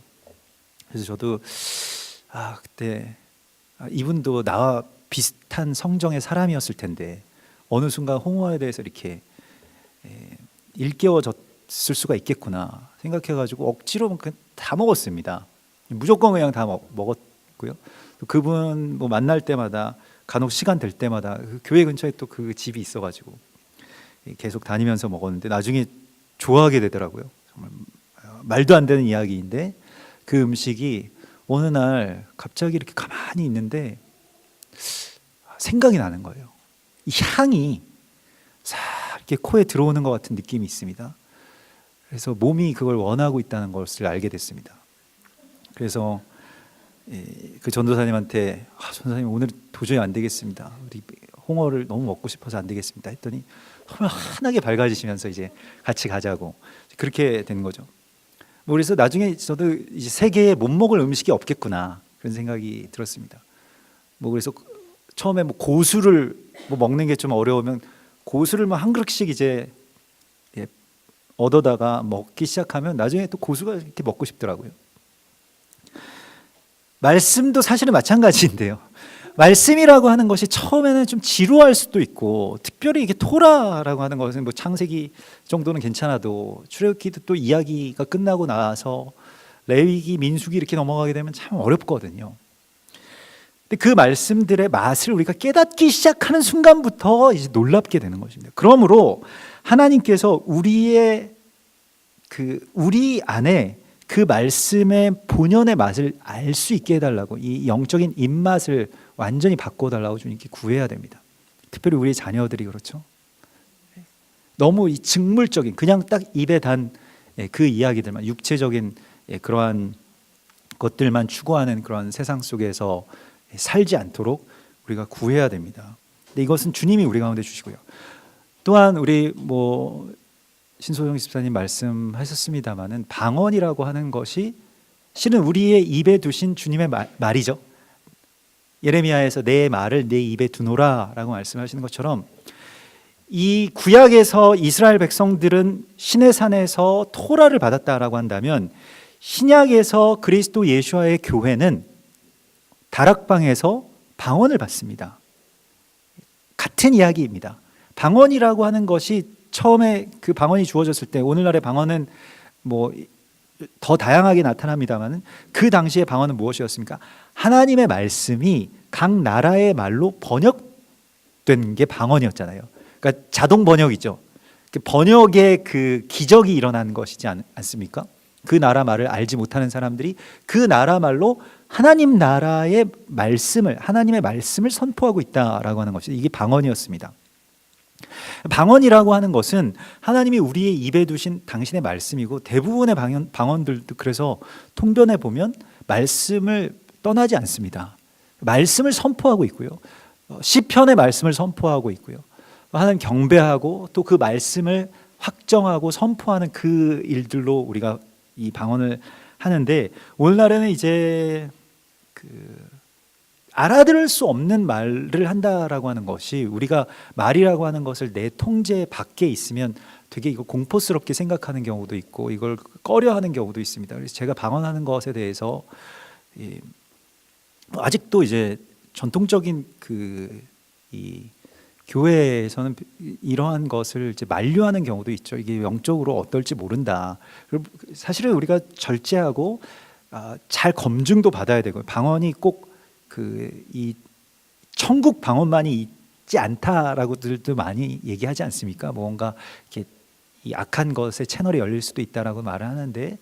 그래서 저도 그때 이분도 나와 비슷한 성정의 사람이었을 텐데 어느 순간 홍어에 대해서 이렇게 일깨워졌을 수가 있겠구나 생각해가지고 억지로 다 먹었습니다. 무조건 그냥 다 먹었고요. 또 그분 뭐 만날 때마다 간혹 시간 될 때마다 그 교회 근처에 또 그 집이 있어가지고 계속 다니면서 먹었는데 나중에 좋아하게 되더라고요. 정말 말도 안 되는 이야기인데 그 음식이 어느 날 갑자기 이렇게 가만히 있는데 생각이 나는 거예요. 이 향이 싹 이렇게 코에 들어오는 것 같은 느낌이 있습니다. 그래서 몸이 그걸 원하고 있다는 것을 알게 됐습니다. 그래서 그 전도사님한테 전도사님 오늘 도저히 안 되겠습니다. 우리 홍어를 너무 먹고 싶어서 안 되겠습니다 했더니 정말 환하게 밝아지시면서 이제 같이 가자고 그렇게 된 거죠. 뭐 그래서 나중에 저도 이제 세계에 못 먹을 음식이 없겠구나 그런 생각이 들었습니다. 뭐 그래서 처음에 뭐 고수를 뭐 먹는 게 좀 어려우면 고수를 뭐 한 그릇씩 이제 얻어다가 먹기 시작하면 나중에 또 고수가 이렇게 먹고 싶더라고요. 말씀도 사실은 마찬가지인데요. 말씀이라고 하는 것이 처음에는 좀 지루할 수도 있고, 특별히 이게 토라라고 하는 것은 뭐 창세기 정도는 괜찮아도 출애굽기도 또 이야기가 끝나고 나서 레위기, 민수기 이렇게 넘어가게 되면 참 어렵거든요. 근데 그 말씀들의 맛을 우리가 깨닫기 시작하는 순간부터 이제 놀랍게 되는 것입니다. 그러므로 하나님께서 우리 안에 그 말씀의 본연의 맛을 알 수 있게 해달라고, 이 영적인 입맛을 완전히 바꿔달라고 주님께 구해야 됩니다. 특별히 우리 자녀들이 그렇죠. 너무 이 직물적인 그냥 딱 입에 단 그 이야기들만, 육체적인 그러한 것들만 추구하는 그런 세상 속에서 살지 않도록 우리가 구해야 됩니다. 근데 이것은 주님이 우리 가운데 주시고요. 또한 우리 신소영 집사님 말씀하셨습니다마는 방언이라고 하는 것이 실은 우리의 입에 두신 주님의 말이죠. 예레미야에서 내 말을 내 입에 두노라라고 말씀하시는 것처럼 이 구약에서 이스라엘 백성들은 시내 산에서 토라를 받았다라고 한다면 신약에서 그리스도 예수와의 교회는 다락방에서 방언을 받습니다. 같은 이야기입니다. 방언이라고 하는 것이 처음에 그 방언이 주어졌을 때, 오늘날의 방언은 더 다양하게 나타납니다만 그 당시의 방언은 무엇이었습니까? 하나님의 말씀이 각 나라의 말로 번역된 게 방언이었잖아요. 그러니까 자동 번역이죠. 번역의 그 기적이 일어난 것이지 않습니까? 그 나라 말을 알지 못하는 사람들이 그 나라 말로 하나님 나라의 말씀을, 하나님의 말씀을 선포하고 있다라고 하는 것이, 이게 방언이었습니다. 방언이라고 하는 것은 하나님이 우리의 입에 두신 당신의 말씀이고, 대부분의 방언들도 그래서 통변에 보면 말씀을 떠나지 않습니다. 말씀을 선포하고 있고요, 시편의 말씀을 선포하고 있고요, 하나님 경배하고 또 그 말씀을 확정하고 선포하는 그 일들로 우리가 이 방언을 하는데, 오늘날에는 이제 알아들을 수 없는 말을 한다라고 하는 것이, 우리가 말이라고 하는 것을 내 통제 밖에 있으면 되게 이거 공포스럽게 생각하는 경우도 있고 이걸 꺼려하는 경우도 있습니다. 그래서 제가 방언하는 것에 대해서 아직도 이제 전통적인 이 교회에서는 이러한 것을 이제 만류하는 경우도 있죠. 이게 영적으로 어떨지 모른다. 사실은 우리가 절제하고 잘 검증도 받아야 되고, 방언이 꼭 이 천국 방언만이 있지 않다라고들도 많이 얘기하지 않습니까? 뭔가 이렇게 이 악한 것에 채널이 열릴 수도 있다라고 말을 하는데,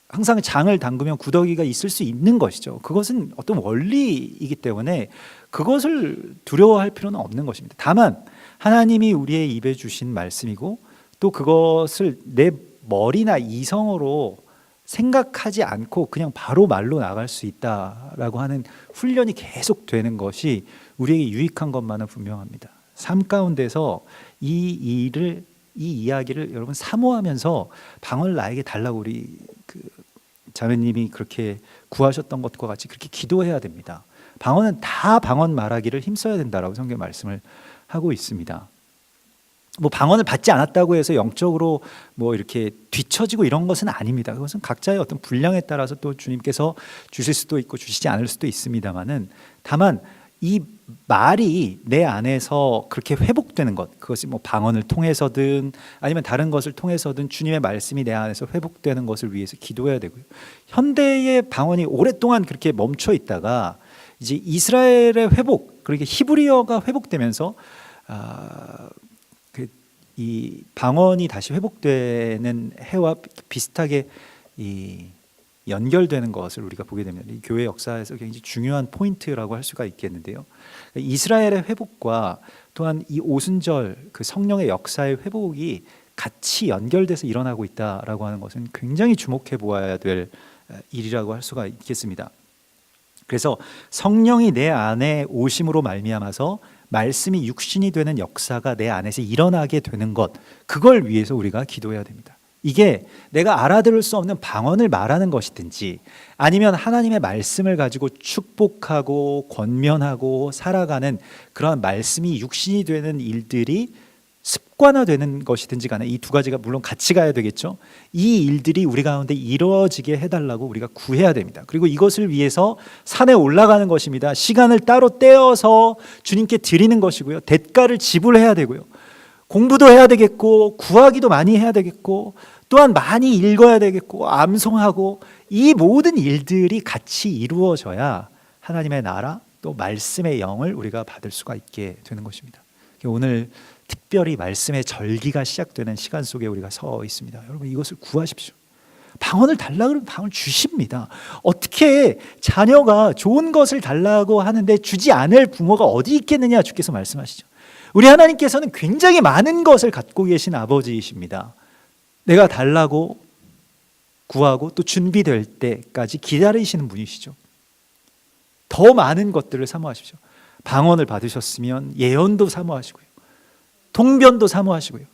항상 장을 담그면 구더기가 있을 수 있는 것이죠. 그것은 어떤 원리이기 때문에 그것을 두려워할 필요는 없는 것입니다. 다만 하나님이 우리의 입에 주신 말씀이고, 또 그것을 내 머리나 이성으로 생각하지 않고 그냥 바로 말로 나갈 수 있다라고 하는 훈련이 계속 되는 것이 우리에게 유익한 것만은 분명합니다. 삶 가운데서 이 이야기를 여러분 사모하면서 방언을 나에게 달라고 우리 자매님이 그렇게 구하셨던 것과 같이 그렇게 기도해야 됩니다. 방언은 다 방언 말하기를 힘써야 된다라고 성경 말씀을 하고 있습니다. 방언을 받지 않았다고 해서 영적으로 이렇게 뒤처지고 이런 것은 아닙니다. 그것은 각자의 어떤 분량에 따라서 또 주님께서 주실 수도 있고 주시지 않을 수도 있습니다만은, 다만 이 말이 내 안에서 그렇게 회복되는 것, 그것이 방언을 통해서든 아니면 다른 것을 통해서든 주님의 말씀이 내 안에서 회복되는 것을 위해서 기도해야 되고요. 현대의 방언이 오랫동안 그렇게 멈춰 있다가 이제 이스라엘의 회복, 그러니까 히브리어가 회복되면서 이 방언이 다시 회복되는 해와 비슷하게 연결되는 것을 우리가 보게 됩니다. 이 교회 역사에서 굉장히 중요한 포인트라고 할 수가 있겠는데요. 이스라엘의 회복과 또한 이 오순절 성령의 역사의 회복이 같이 연결돼서 일어나고 있다라고 하는 것은 굉장히 주목해 보아야 될 일이라고 할 수가 있겠습니다. 그래서 성령이 내 안에 오심으로 말미암아서 말씀이 육신이 되는 역사가 내 안에서 일어나게 되는 것, 그걸 위해서 우리가 기도해야 됩니다. 이게 내가 알아들을 수 없는 방언을 말하는 것이든지 아니면 하나님의 말씀을 가지고 축복하고 권면하고 살아가는 그런 말씀이 육신이 되는 일들이 습관화되는 것이든지 간에 이 두 가지가 물론 같이 가야 되겠죠. 이 일들이 우리 가운데 이루어지게 해달라고 우리가 구해야 됩니다. 그리고 이것을 위해서 산에 올라가는 것입니다. 시간을 따로 떼어서 주님께 드리는 것이고요, 대가를 지불해야 되고요, 공부도 해야 되겠고 구하기도 많이 해야 되겠고 또한 많이 읽어야 되겠고 암송하고, 이 모든 일들이 같이 이루어져야 하나님의 나라 또 말씀의 영을 우리가 받을 수가 있게 되는 것입니다. 오늘 특별히 말씀의 절기가 시작되는 시간 속에 우리가 서 있습니다. 여러분, 이것을 구하십시오. 방언을 달라 그러면 방언을 주십니다. 어떻게 자녀가 좋은 것을 달라고 하는데 주지 않을 부모가 어디 있겠느냐, 주께서 말씀하시죠. 우리 하나님께서는 굉장히 많은 것을 갖고 계신 아버지이십니다. 내가 달라고 구하고 또 준비될 때까지 기다리시는 분이시죠. 더 많은 것들을 사모하십시오. 방언을 받으셨으면 예언도 사모하시고요, 통변도 사모하시고요,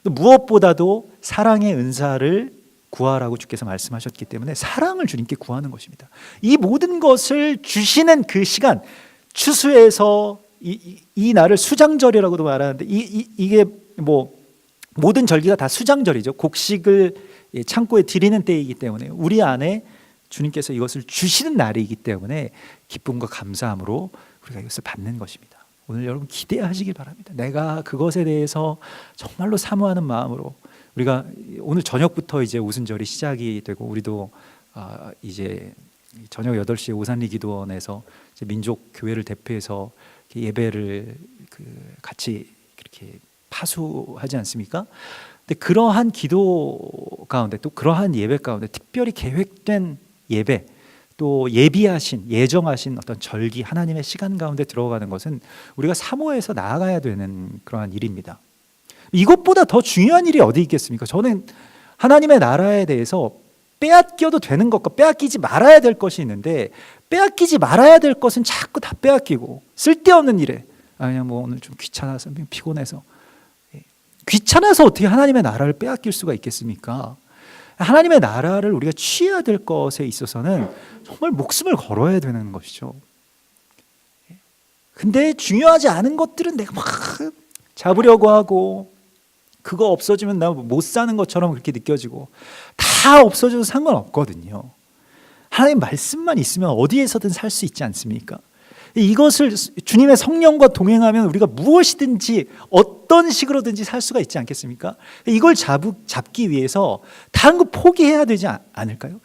또 무엇보다도 사랑의 은사를 구하라고 주께서 말씀하셨기 때문에 사랑을 주님께 구하는 것입니다. 이 모든 것을 주시는 그 시간, 추수에서 이 날을 수장절이라고도 말하는데 이게 뭐 모든 절기가 다 수장절이죠. 곡식을 창고에 드리는 때이기 때문에 우리 안에 주님께서 이것을 주시는 날이기 때문에 기쁨과 감사함으로 우리가 이것을 받는 것입니다. 오늘 여러분 기대하시길 바랍니다. 내가 그것에 대해서 정말로 사모하는 마음으로, 우리가 오늘 저녁부터 이제 오순절이 시작이 되고, 우리도 이제 저녁 8시에 오산리 기도원에서 이제 민족 교회를 대표해서 예배를 같이 이렇게 파수하지 않습니까? 근데 그러한 기도 가운데, 또 그러한 예배 가운데 특별히 계획된 예배, 또 예정하신 어떤 절기, 하나님의 시간 가운데 들어가는 것은 우리가 사모해서 나아가야 되는 그러한 일입니다. 이것보다 더 중요한 일이 어디 있겠습니까? 저는 하나님의 나라에 대해서 빼앗겨도 되는 것과 빼앗기지 말아야 될 것이 있는데, 빼앗기지 말아야 될 것은 자꾸 다 빼앗기고, 쓸데없는 일에 그냥 뭐 오늘 좀 귀찮아서, 피곤해서, 귀찮아서 어떻게 하나님의 나라를 빼앗길 수가 있겠습니까? 하나님의 나라를 우리가 취해야 될 것에 있어서는 정말 목숨을 걸어야 되는 것이죠. 근데 중요하지 않은 것들은 내가 막 잡으려고 하고, 그거 없어지면 나 못 사는 것처럼 그렇게 느껴지고, 다 없어져도 상관없거든요. 하나님 말씀만 있으면 어디에서든 살 수 있지 않습니까? 이것을 주님의 성령과 동행하면 우리가 무엇이든지 어떤 식으로든지 살 수가 있지 않겠습니까? 이걸 잡기 위해서 다른 거 포기해야 되지 않을까요?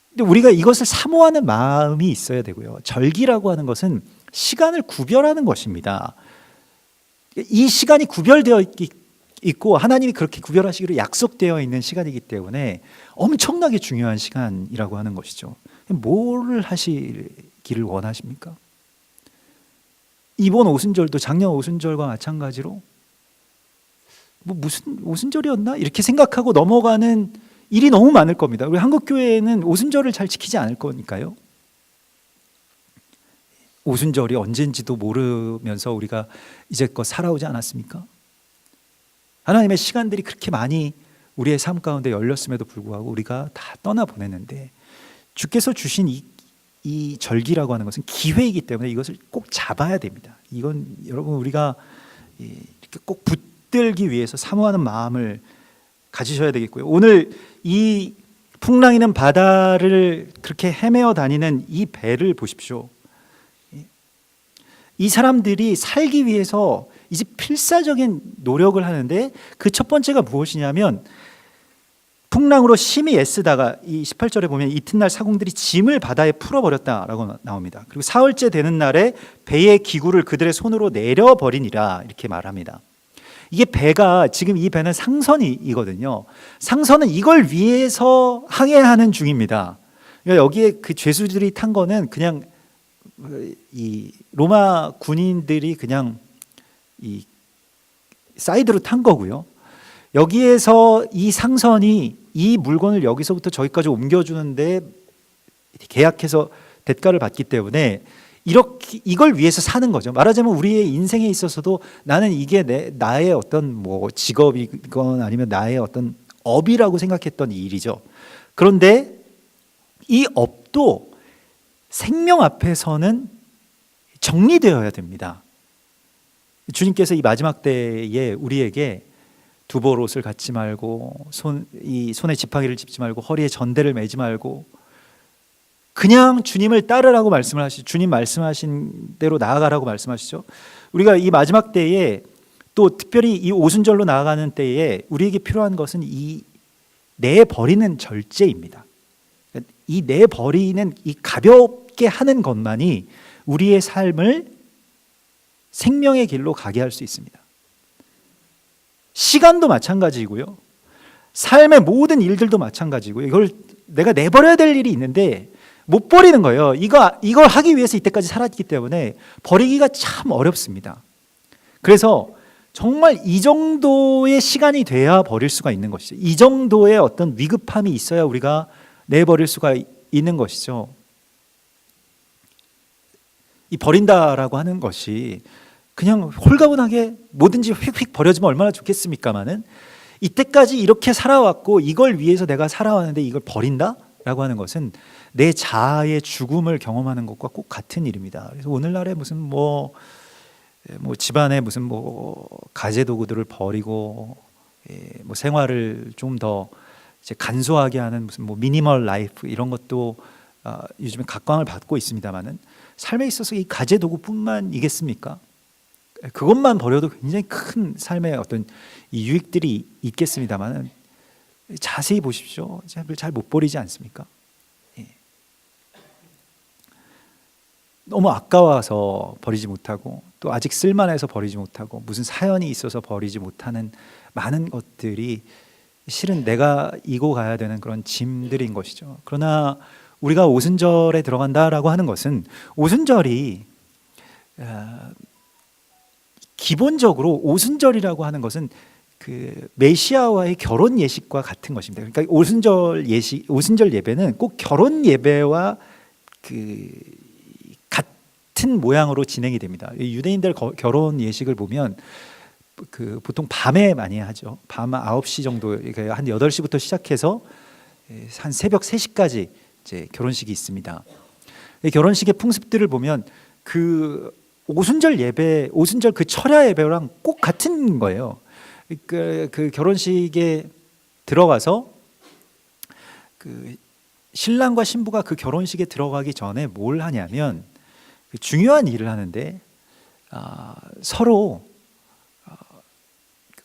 근데 우리가 이것을 사모하는 마음이 있어야 되고요. 절기라고 하는 것은 시간을 구별하는 것입니다. 이 시간이 구별되어 있고 하나님이 그렇게 구별하시기로 약속되어 있는 시간이기 때문에 엄청나게 중요한 시간이라고 하는 것이죠. 뭘 하시기를 원하십니까? 이번 오순절도 작년 오순절과 마찬가지로 뭐 무슨 오순절이었나? 이렇게 생각하고 넘어가는 일이 너무 많을 겁니다. 우리 한국교회는 오순절을 잘 지키지 않을 거니까요. 오순절이 언젠지도 모르면서 우리가 이제껏 살아오지 않았습니까? 하나님의 시간들이 그렇게 많이 우리의 삶 가운데 열렸음에도 불구하고 우리가 다 떠나보냈는데, 주께서 주신 이 절기라고 하는 것은 기회이기 때문에 이것을 꼭 잡아야 됩니다. 이건 여러분 우리가 이렇게 꼭 붙들기 위해서 사모하는 마음을 가지셔야 되겠고요. 오늘 이 풍랑이는 바다를 그렇게 헤매어 다니는 이 배를 보십시오. 이 사람들이 살기 위해서 이제 필사적인 노력을 하는데, 그 첫 번째가 무엇이냐면 풍랑으로 심히 애쓰다가, 이 18절에 보면 이튿날 사공들이 짐을 바다에 풀어버렸다라고 나옵니다. 그리고 사흘째 되는 날에 배의 기구를 그들의 손으로 내려버리니라, 이렇게 말합니다. 이게 배가, 지금 이 배는 상선이거든요. 상선은 이걸 위해서 항해하는 중입니다. 그러니까 여기에 그 죄수들이 탄 거는 그냥 이 로마 군인들이 그냥 이 사이드로 탄 거고요. 여기에서 이 상선이 이 물건을 여기서부터 저기까지 옮겨주는데 계약해서 대가를 받기 때문에 이걸 위해서 사는 거죠. 말하자면 우리의 인생에 있어서도 나는 이게 나의 어떤 뭐 직업이건 아니면 나의 어떤 업이라고 생각했던 일이죠. 그런데 이 업도 생명 앞에서는 정리되어야 됩니다. 주님께서 이 마지막 때에 우리에게 두벌옷을 갖지 말고 손에 지팡이를 짚지 말고 허리에 전대를 매지 말고 그냥 주님을 따르라고 말씀을 하시죠. 주님 말씀하신 대로 나아가라고 말씀하시죠. 우리가 이 마지막 때에, 또 특별히 이 오순절로 나아가는 때에 우리에게 필요한 것은 이 내버리는 절제입니다. 이 내버리는, 이 가볍게 하는 것만이 우리의 삶을 생명의 길로 가게 할 수 있습니다. 시간도 마찬가지고요. 삶의 모든 일들도 마찬가지고요. 이걸 내가 내버려야 될 일이 있는데 못 버리는 거예요. 이걸 하기 위해서 이때까지 살았기 때문에 버리기가 참 어렵습니다. 그래서 정말 이 정도의 시간이 돼야 버릴 수가 있는 것이죠. 이 정도의 어떤 위급함이 있어야 우리가 내버릴 수가 있는 것이죠. 이 버린다라고 하는 것이 그냥 홀가분하게 뭐든지 휙휙 버려지면 얼마나 좋겠습니까마는 이때까지 이렇게 살아왔고 이걸 위해서 내가 살아왔는데 이걸 버린다라고 하는 것은 내 자아의 죽음을 경험하는 것과 꼭 같은 일입니다. 그래서 오늘날에 무슨 뭐 집안에 무슨 뭐 가재 도구들을 버리고 뭐 생활을 좀 더 이제 간소하게 하는 무슨 뭐 미니멀 라이프 이런 것도 요즘에 각광을 받고 있습니다만은 삶에 있어서 이 가재 도구뿐만이겠습니까? 그것만 버려도 굉장히 큰 삶의 어떤 이 유익들이 있겠습니다만은 자세히 보십시오. 잘 못 버리지 않습니까? 예. 너무 아까워서 버리지 못하고 또 아직 쓸만해서 버리지 못하고 무슨 사연이 있어서 버리지 못하는 많은 것들이 실은 내가 이고 가야 되는 그런 짐들인 것이죠. 그러나 우리가 오순절에 들어간다라고 하는 것은 오순절이 기본적으로 오순절이라고 하는 것은 그 메시아와의 결혼 예식과 같은 것입니다. 그러니까 오순절 예배는 꼭 결혼 예배와 그 같은 모양으로 진행이 됩니다. 유대인들 결혼 예식을 보면 그 보통 밤에 많이 하죠. 밤 9시 정도, 그러니까 한 8시부터 시작해서 한 새벽 3시까지 이제 결혼식이 있습니다. 결혼식의 풍습들을 보면 그 오순절 예배, 오순절 그 철야 예배랑 꼭 같은 거예요. 그 결혼식에 들어가서 그 신랑과 신부가 그 결혼식에 들어가기 전에 뭘 하냐면 중요한 일을 하는데 서로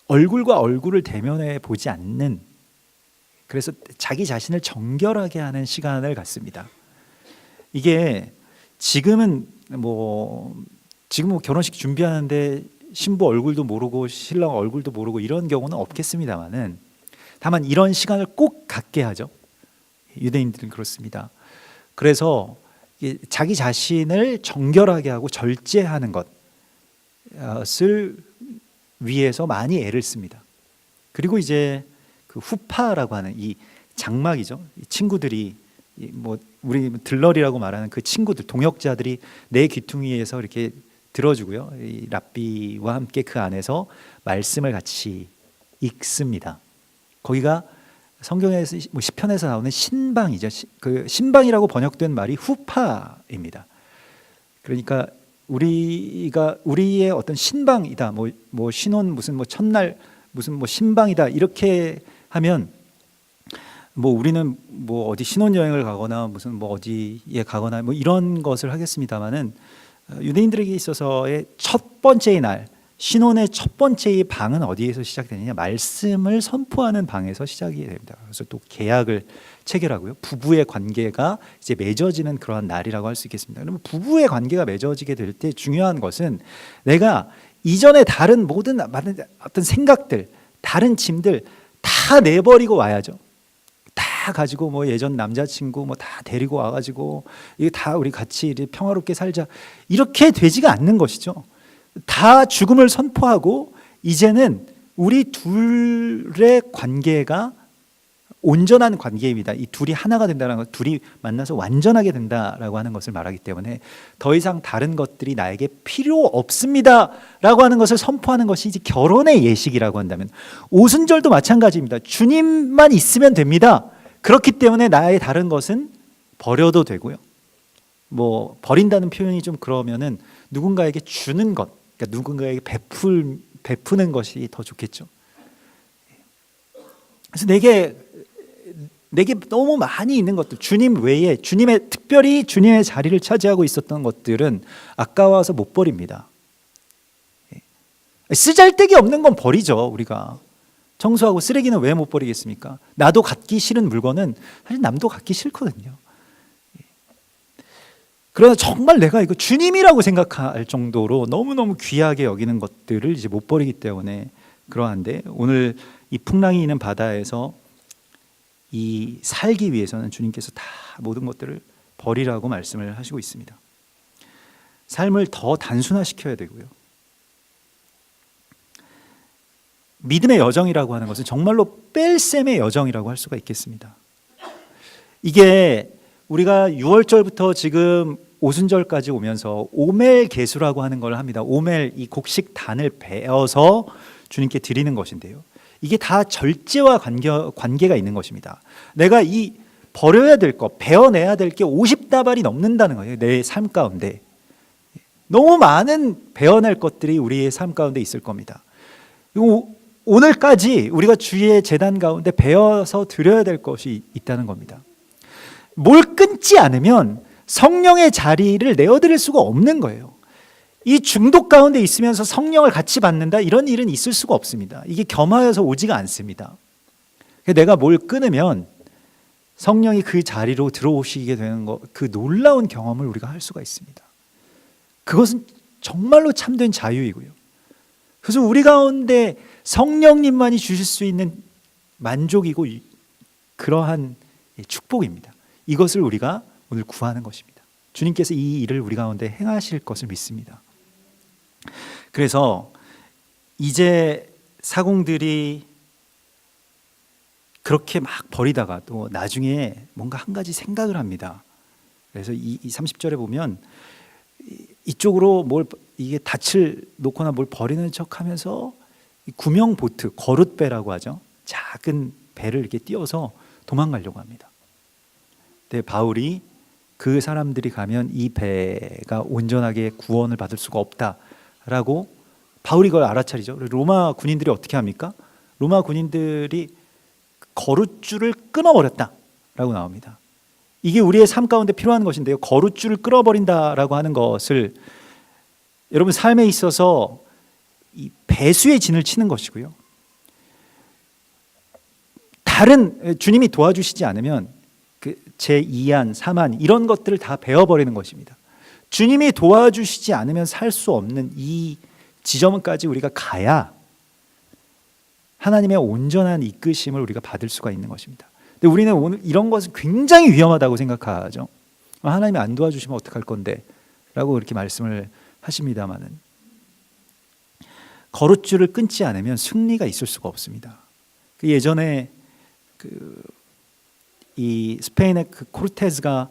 얼굴과 얼굴을 대면해 보지 않는, 그래서 자기 자신을 정결하게 하는 시간을 갖습니다. 이게 지금은 결혼식 준비하는데 신부 얼굴도 모르고 신랑 얼굴도 모르고 이런 경우는 없겠습니다만은 다만 이런 시간을 꼭 갖게 하죠. 유대인들은 그렇습니다. 그래서 자기 자신을 정결하게 하고 절제하는 것을 위해서 많이 애를 씁니다. 그리고 이제 그 후파라고 하는 이 장막이죠. 이 친구들이 우리 들러리라고 말하는 그 친구들, 동역자들이 내 귀퉁이에서 이렇게 들어주고요. 이 랍비와 함께 그 안에서 말씀을 같이 읽습니다. 거기가 성경에서 시편에서 나오는 신방이죠. 그 신방이라고 번역된 말이 후파입니다. 그러니까 우리의 어떤 신방이다. 신혼 무슨 첫날 무슨 신방이다. 이렇게 하면 우리는 어디 신혼여행을 가거나 무슨 어디에 가거나 이런 것을 하겠습니다만은 유대인들에게 있어서의 첫 번째의 날, 신혼의 첫 번째의 방은 어디에서 시작되느냐? 말씀을 선포하는 방에서 시작이 됩니다. 그래서 또 계약을 체결하고요. 부부의 관계가 이제 맺어지는 그러한 날이라고 할 수 있겠습니다. 그러면 부부의 관계가 맺어지게 될 때 중요한 것은 내가 이전에 다른 모든 어떤 생각들, 다른 짐들 다 내버리고 와야죠. 다 가지고 예전 남자친구 다 데리고 와가지고 이게 다 우리 같이 평화롭게 살자 이렇게 되지가 않는 것이죠. 다 죽음을 선포하고 이제는 우리 둘의 관계가 온전한 관계입니다. 이 둘이 하나가 된다는 것, 둘이 만나서 완전하게 된다라고 하는 것을 말하기 때문에 더 이상 다른 것들이 나에게 필요 없습니다라고 하는 것을 선포하는 것이 이제 결혼의 예식이라고 한다면 오순절도 마찬가지입니다. 주님만 있으면 됩니다. 그렇기 때문에 나의 다른 것은 버려도 되고요. 버린다는 표현이 좀 그러면은 누군가에게 주는 것, 그러니까 누군가에게 베푸는 것이 더 좋겠죠. 그래서 내게 너무 많이 있는 것들, 주님 외에 특별히 주님의 자리를 차지하고 있었던 것들은 아까워서 못 버립니다. 쓰잘데기 없는 건 버리죠. 우리가 청소하고 쓰레기는 왜 못 버리겠습니까? 나도 갖기 싫은 물건은 사실 남도 갖기 싫거든요. 그러나 정말 내가 이거 주님이라고 생각할 정도로 너무너무 귀하게 여기는 것들을 이제 못 버리기 때문에 그러한데, 오늘 이 풍랑이 있는 바다에서 이 살기 위해서는 주님께서 다 모든 것들을 버리라고 말씀을 하시고 있습니다. 삶을 더 단순화시켜야 되고요. 믿음의 여정이라고 하는 것은 정말로 뺄셈의 여정이라고 할 수가 있겠습니다. 이게 우리가 6월절부터 지금 오순절까지 오면서 오멜 계수라고 하는 걸 합니다. 오멜, 이 곡식단을 베어서 주님께 드리는 것인데요. 이게 다 절제와 관계가 있는 것입니다. 내가 이 버려야 될 것, 베어내야 될 게 50다발이 넘는다는 거예요. 내 삶 가운데. 너무 많은 베어낼 것들이 우리의 삶 가운데 있을 겁니다. 오늘까지 우리가 주의 제단 가운데 베어서 드려야 될 것이 있다는 겁니다. 뭘 끊지 않으면 성령의 자리를 내어드릴 수가 없는 거예요. 이 중독 가운데 있으면서 성령을 같이 받는다, 이런 일은 있을 수가 없습니다. 이게 겸하여서 오지가 않습니다. 내가 뭘 끊으면 성령이 그 자리로 들어오시게 되는 것, 그 놀라운 경험을 우리가 할 수가 있습니다. 그것은 정말로 참된 자유이고요. 그래서 우리 가운데 성령님만이 주실 수 있는 만족이고 그러한 축복입니다. 이것을 우리가 오늘 구하는 것입니다. 주님께서 이 일을 우리 가운데 행하실 것을 믿습니다. 그래서 이제 사공들이 그렇게 막 버리다가 또 나중에 뭔가 한 가지 생각을 합니다. 그래서 이 30절에 보면 이쪽으로 뭘 이게 닻을 놓거나 뭘 버리는 척하면서 구명 보트, 거룻배라고 하죠. 작은 배를 이렇게 띄워서 도망가려고 합니다. 근데 바울이 그 사람들이 가면 이 배가 온전하게 구원을 받을 수가 없다라고 바울이 그걸 알아차리죠. 로마 군인들이 어떻게 합니까? 로마 군인들이 거룻줄을 끊어버렸다라고 나옵니다. 이게 우리의 삶 가운데 필요한 것인데요. 거룻줄을 끊어버린다라고 하는 것을 여러분 삶에 있어서 이 배수의 진을 치는 것이고요. 다른 주님이 도와주시지 않으면 그 제2안, 3안 이런 것들을 다 베어버리는 것입니다. 주님이 도와주시지 않으면 살 수 없는 이 지점까지 우리가 가야 하나님의 온전한 이끄심을 우리가 받을 수가 있는 것입니다. 근데 우리는 오늘 이런 것은 굉장히 위험하다고 생각하죠. 하나님이 안 도와주시면 어떡할 건데 라고 이렇게 말씀을 하십니다마는 거룻줄을 끊지 않으면 승리가 있을 수가 없습니다. 그 예전에 이 스페인의 그 코르테즈가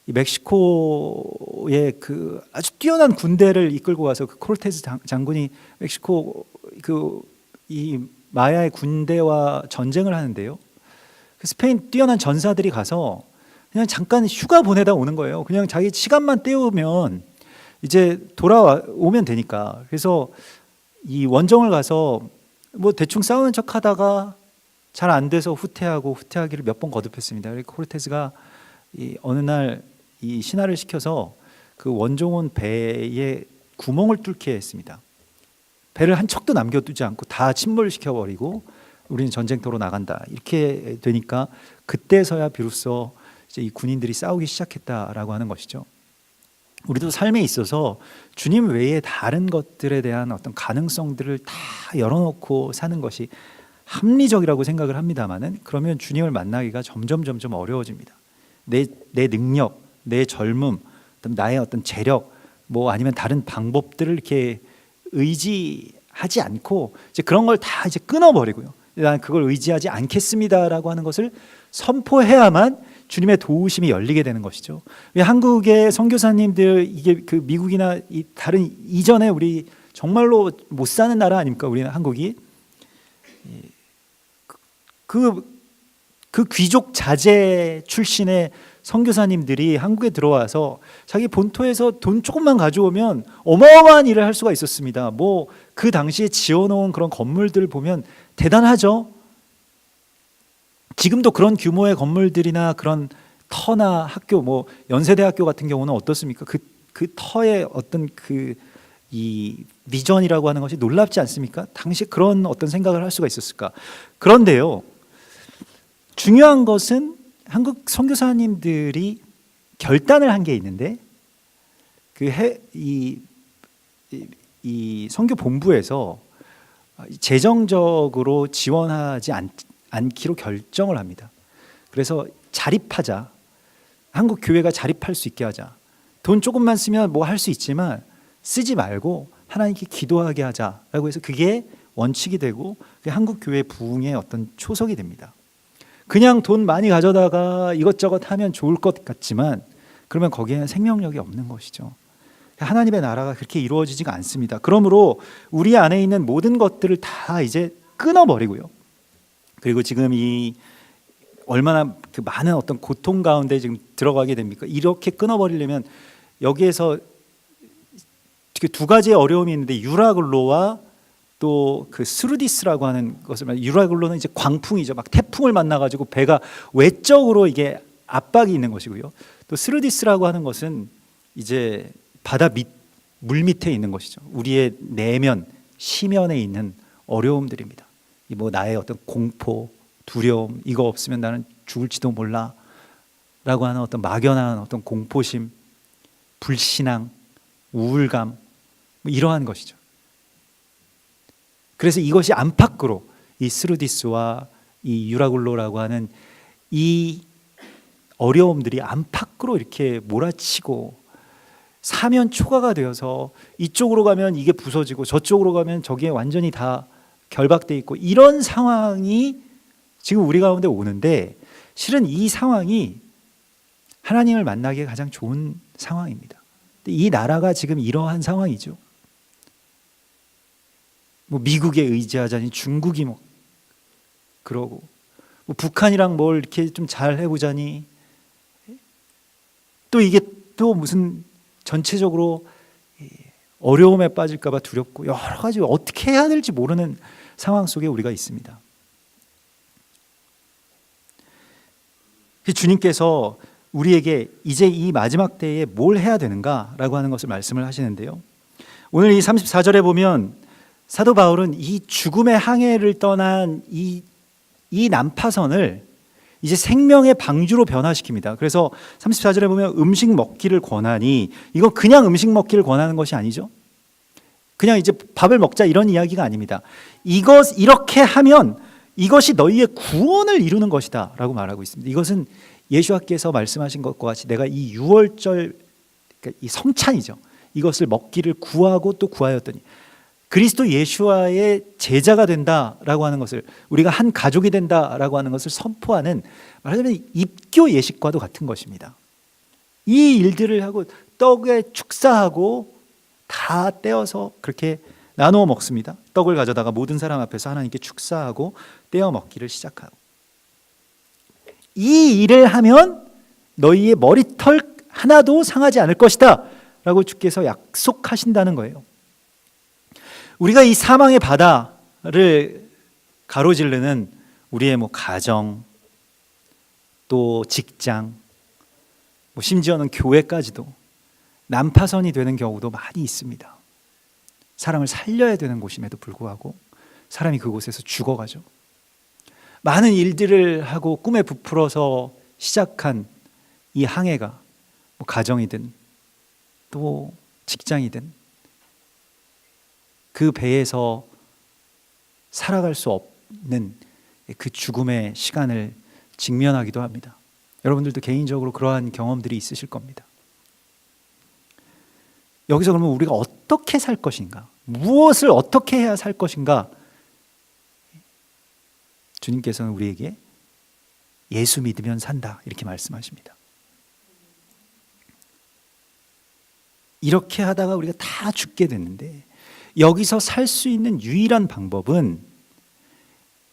이 멕시코의 그 아주 뛰어난 군대를 이끌고 가서 그 코르테즈 장군이 멕시코 이 마야의 군대와 전쟁을 하는데요. 그 스페인 뛰어난 전사들이 가서 그냥 잠깐 휴가 보내다 오는 거예요. 그냥 자기 시간만 때우면 이제 돌아오면 되니까. 그래서 이 원정을 가서 뭐 대충 싸우는 척하다가 잘 안 돼서 후퇴하기를 몇 번 거듭했습니다. 그래서 코르테즈가 어느 날 이 신하를 시켜서 그 원정원 배에 구멍을 뚫게 했습니다. 배를 한 척도 남겨두지 않고 다 침몰시켜버리고 우리는 전쟁터로 나간다. 이렇게 되니까 그때서야 비로소 이제 이 군인들이 싸우기 시작했다라고 하는 것이죠. 우리도 삶에 있어서 주님 외에 다른 것들에 대한 어떤 가능성들을 다 열어놓고 사는 것이 합리적이라고 생각을 합니다만은 그러면 주님을 만나기가 점점 어려워집니다. 내 능력, 내 젊음, 나의 어떤 재력, 뭐 아니면 다른 방법들을 이렇게 의지하지 않고 이제 그런 걸 다 이제 끊어버리고요. 난 그걸 의지하지 않겠습니다라고 하는 것을 선포해야만 주님의 도우심이 열리게 되는 것이죠. 한국의 선교사님들 이게 그 미국이나 이 다른 이전에 우리 정말로 못 사는 나라 아닙니까? 우리는 한국이 그 귀족 자제 출신의 선교사님들이 한국에 들어와서 자기 본토에서 돈 조금만 가져오면 어마어마한 일을 할 수가 있었습니다. 뭐 그 당시에 지어놓은 그런 건물들을 보면 대단하죠. 지금도 그런 규모의 건물들이나 그런 터나 학교, 뭐 연세대학교 같은 경우는 어떻습니까? 그 터의 어떤 이 비전이라고 하는 것이 놀랍지 않습니까? 당시 그런 어떤 생각을 할 수가 있었을까? 그런데요, 중요한 것은 한국 선교사님들이 결단을 한 게 있는데 이 선교 본부에서 재정적으로 지원하지 않기로 결정을 합니다. 그래서 자립하자. 한국 교회가 자립할 수 있게 하자. 돈 조금만 쓰면 뭐 할 수 있지만 쓰지 말고 하나님께 기도하게 하자라고 해서 그게 원칙이 되고 한국 교회 부흥의 어떤 초석이 됩니다. 그냥 돈 많이 가져다가 이것저것 하면 좋을 것 같지만 그러면 거기에는 생명력이 없는 것이죠. 하나님의 나라가 그렇게 이루어지지가 않습니다. 그러므로 우리 안에 있는 모든 것들을 다 이제 끊어버리고요. 그리고 지금 이 얼마나 그 많은 어떤 고통 가운데 지금 들어가게 됩니까? 이렇게 끊어버리려면 여기에서 두 가지의 어려움이 있는데, 유라글로와 또 그 스루디스라고 하는 것을 말해요. 유라글로는 이제 광풍이죠. 막 태풍을 만나가지고 배가 외적으로 이게 압박이 있는 것이고요. 또 스루디스라고 하는 것은 이제 바다 물 밑에 있는 것이죠. 우리의 내면, 시면에 있는 어려움들입니다. 뭐 나의 어떤 공포, 두려움, 이거 없으면 나는 죽을지도 몰라 라고 하는 어떤 막연한 어떤 공포심, 불신앙, 우울감, 뭐 이러한 것이죠. 그래서 이것이 안팎으로 이 스루디스와 이 유라굴로라고 하는 이 어려움들이 안팎으로 이렇게 몰아치고 사면 초가가 되어서 이쪽으로 가면 이게 부서지고 저쪽으로 가면 저게 완전히 다 결박돼 있고, 이런 상황이 지금 우리 가운데 오는데, 실은 이 상황이 하나님을 만나기에 가장 좋은 상황입니다. 이 나라가 지금 이러한 상황이죠. 뭐 미국에 의지하자니 중국이 뭐 그러고, 뭐 북한이랑 뭘 이렇게 좀 잘 해보자니 또 이게 또 무슨 전체적으로 어려움에 빠질까 봐 두렵고, 여러 가지 어떻게 해야 될지 모르는 상황 속에 우리가 있습니다. 주님께서 우리에게 이제 이 마지막 때에 뭘 해야 되는가라고 하는 것을 말씀을 하시는데요. 오늘 이 34절에 보면 사도 바울은 이 죽음의 항해를 떠난 이 난파선을 이제 생명의 방주로 변화시킵니다. 그래서 34절에 보면 음식 먹기를 권하니, 이건 그냥 음식 먹기를 권하는 것이 아니죠. 그냥 이제 밥을 먹자 이런 이야기가 아닙니다. 이렇게 하면 이것이 너희의 구원을 이루는 것이다 라고 말하고 있습니다. 이것은 예수와께서 말씀하신 것과 같이 내가 이 유월절, 그러니까 이 성찬이죠, 이것을 먹기를 구하고 또 구하였더니 그리스도 예수와의 제자가 된다라고 하는 것을, 우리가 한 가족이 된다라고 하는 것을 선포하는, 말하자면 입교 예식과도 같은 것입니다. 이 일들을 하고 떡에 축사하고 다 떼어서 그렇게 나누어 먹습니다. 떡을 가져다가 모든 사람 앞에서 하나님께 축사하고 떼어 먹기를 시작하고, 이 일을 하면 너희의 머리털 하나도 상하지 않을 것이다 라고 주께서 약속하신다는 거예요. 우리가 이 사망의 바다를 가로지르는 우리의 뭐 가정, 또 직장, 뭐 심지어는 교회까지도 난파선이 되는 경우도 많이 있습니다. 사람을 살려야 되는 곳임에도 불구하고 사람이 그곳에서 죽어가죠. 많은 일들을 하고 꿈에 부풀어서 시작한 이 항해가 뭐 가정이든 또 직장이든 그 배에서 살아갈 수 없는 그 죽음의 시간을 직면하기도 합니다. 여러분들도 개인적으로 그러한 경험들이 있으실 겁니다. 여기서 그러면 우리가 어떻게 살 것인가, 무엇을 어떻게 해야 살 것인가, 주님께서는 우리에게 예수 믿으면 산다 이렇게 말씀하십니다. 이렇게 하다가 우리가 다 죽게 됐는데, 여기서 살 수 있는 유일한 방법은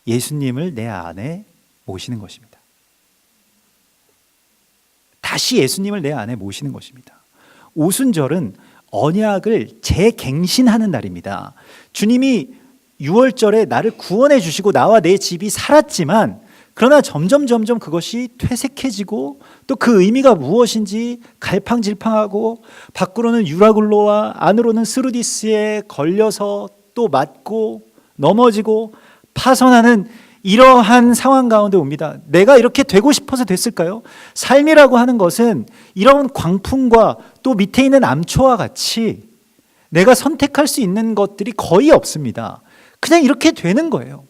예수님을 내 안에 모시는 것입니다. 다시 예수님을 내 안에 모시는 것입니다. 오순절은 언약을 재갱신하는 날입니다. 주님이 6월절에 나를 구원해 주시고 나와 내 집이 살았지만, 그러나 점점 그것이 퇴색해지고 또 그 의미가 무엇인지 갈팡질팡하고, 밖으로는 유라굴로와 안으로는 스루디스에 걸려서 또 맞고 넘어지고 파선하는 이러한 상황 가운데 옵니다. 내가 이렇게 되고 싶어서 됐을까요? 삶이라고 하는 것은 이런 광풍과 또 밑에 있는 암초와 같이 내가 선택할 수 있는 것들이 거의 없습니다. 그냥 이렇게 되는 거예요.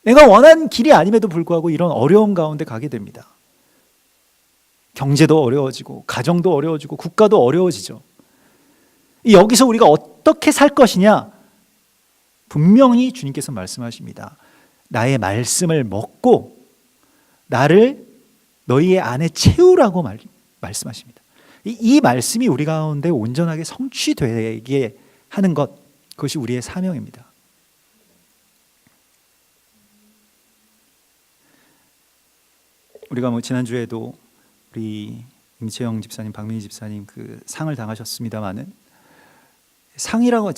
내가 원한 길이 아님에도 불구하고 이런 어려움 가운데 가게 됩니다. 경제도 어려워지고 가정도 어려워지고 국가도 어려워지죠. 여기서 우리가 어떻게 살 것이냐? 분명히 주님께서 말씀하십니다. 나의 말씀을 먹고 나를 너희의 안에 채우라고 말씀하십니다. 이 말씀이 우리 가운데 온전하게 성취되게 하는 것, 그것이 우리의 사명입니다. 우리가 지난주에도 우리 임채영 집사님, 박민희 집사님 그 상을 당하셨습니다마는, 상이라고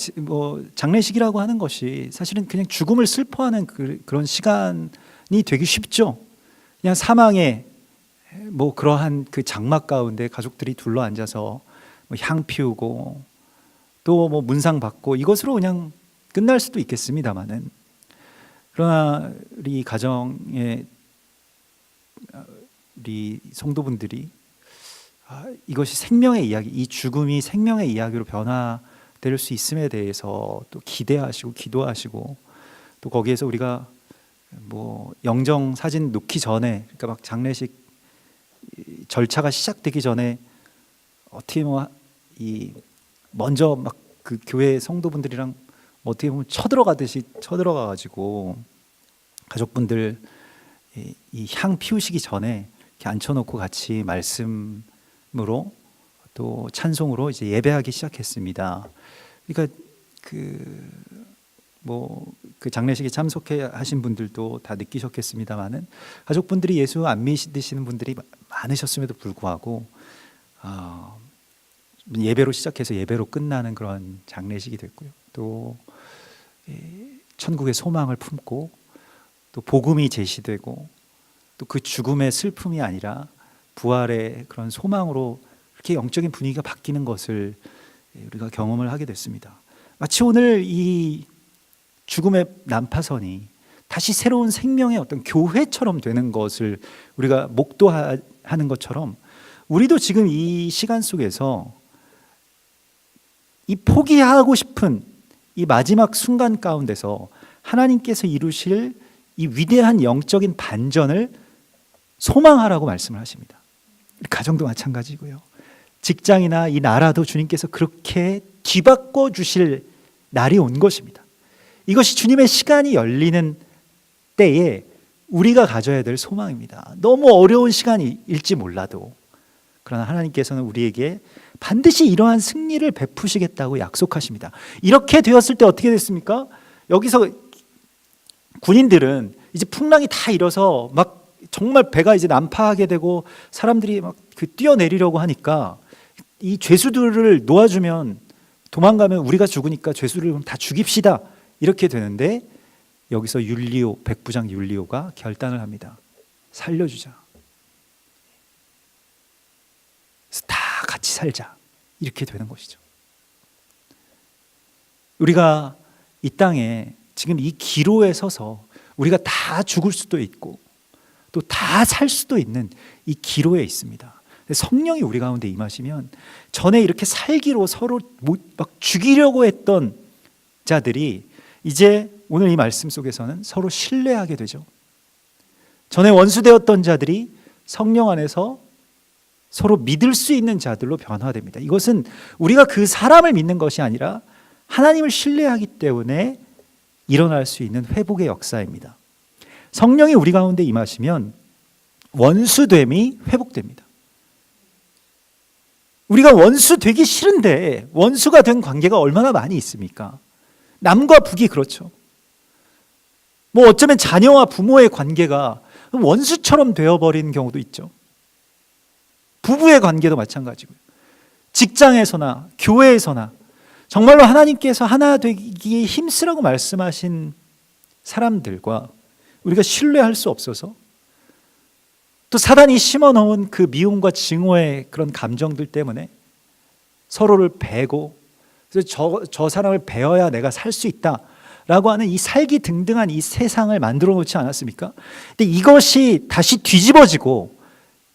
장례식이라고 하는 것이 사실은 그냥 죽음을 슬퍼하는 그런 시간이 되기 쉽죠. 그냥 사망의 그러한 그 장막 가운데 가족들이 둘러 앉아서 향 피우고 또 문상 받고 이것으로 그냥 끝날 수도 있겠습니다마는, 그러나 우리 가정의 우리 성도분들이 이것이 생명의 이야기, 이 죽음이 생명의 이야기로 변화될 수 있음에 대해서 또 기대하시고 기도하시고, 또 거기에서 우리가 영정 사진 놓기 전에, 그러니까 막 장례식 절차가 시작되기 전에 어떻게 먼저 막 그 교회 성도분들이랑 어떻게 보면 쳐들어가듯이 쳐들어가가지고 가족분들 이 향 피우시기 전에 이렇게 앉혀놓고 같이 말씀으로 또 찬송으로 이제 예배하기 시작했습니다. 그러니까 그 장례식에 참석해 하신 분들도 다 느끼셨겠습니다만은, 가족분들이 예수 안 믿으시는 분들이 많으셨음에도 불구하고 예배로 시작해서 예배로 끝나는 그런 장례식이 됐고요. 또 천국의 소망을 품고 또 복음이 제시되고, 또 그 죽음의 슬픔이 아니라 부활의 그런 소망으로 이렇게 영적인 분위기가 바뀌는 것을 우리가 경험을 하게 됐습니다. 마치 오늘 이 죽음의 난파선이 다시 새로운 생명의 어떤 교회처럼 되는 것을 우리가 목도하는 것처럼, 우리도 지금 이 시간 속에서 이 포기하고 싶은 이 마지막 순간 가운데서 하나님께서 이루실 이 위대한 영적인 반전을 소망하라고 말씀을 하십니다. 가정도 마찬가지고요. 직장이나 이 나라도 주님께서 그렇게 뒤바꿔 주실 날이 온 것입니다. 이것이 주님의 시간이 열리는 때에 우리가 가져야 될 소망입니다. 너무 어려운 시간일지 몰라도, 그러나 하나님께서는 우리에게 반드시 이러한 승리를 베푸시겠다고 약속하십니다. 이렇게 되었을 때 어떻게 됐습니까? 여기서 군인들은 이제 풍랑이 다 일어서 막 정말 배가 이제 난파하게 되고 사람들이 막 뛰어내리려고 하니까, 이 죄수들을 놓아주면 도망가면 우리가 죽으니까 죄수를 그럼 다 죽입시다, 이렇게 되는데, 여기서 율리오, 백부장 율리오가 결단을 합니다. 살려주자. 그래서 다 같이 살자, 이렇게 되는 것이죠. 우리가 이 땅에 지금 이 기로에 서서 우리가 다 죽을 수도 있고 또 다 살 수도 있는 이 기로에 있습니다. 성령이 우리 가운데 임하시면, 전에 이렇게 살기로 서로 막 죽이려고 했던 자들이 이제 오늘 이 말씀 속에서는 서로 신뢰하게 되죠. 전에 원수되었던 자들이 성령 안에서 서로 믿을 수 있는 자들로 변화됩니다. 이것은 우리가 그 사람을 믿는 것이 아니라 하나님을 신뢰하기 때문에 일어날 수 있는 회복의 역사입니다. 성령이 우리 가운데 임하시면 원수됨이 회복됩니다. 우리가 원수 되기 싫은데 원수가 된 관계가 얼마나 많이 있습니까? 남과 북이 그렇죠. 어쩌면 자녀와 부모의 관계가 원수처럼 되어버리는 경우도 있죠. 부부의 관계도 마찬가지고요. 직장에서나 교회에서나 정말로 하나님께서 하나 되기에 힘쓰라고 말씀하신 사람들과 우리가 신뢰할 수 없어서, 또 사단이 심어놓은 그 미움과 증오의 그런 감정들 때문에 서로를 베고, 그래서 저 사람을 베어야 내가 살 수 있다라고 하는 이 살기 등등한 이 세상을 만들어 놓지 않았습니까? 근데 이것이 다시 뒤집어지고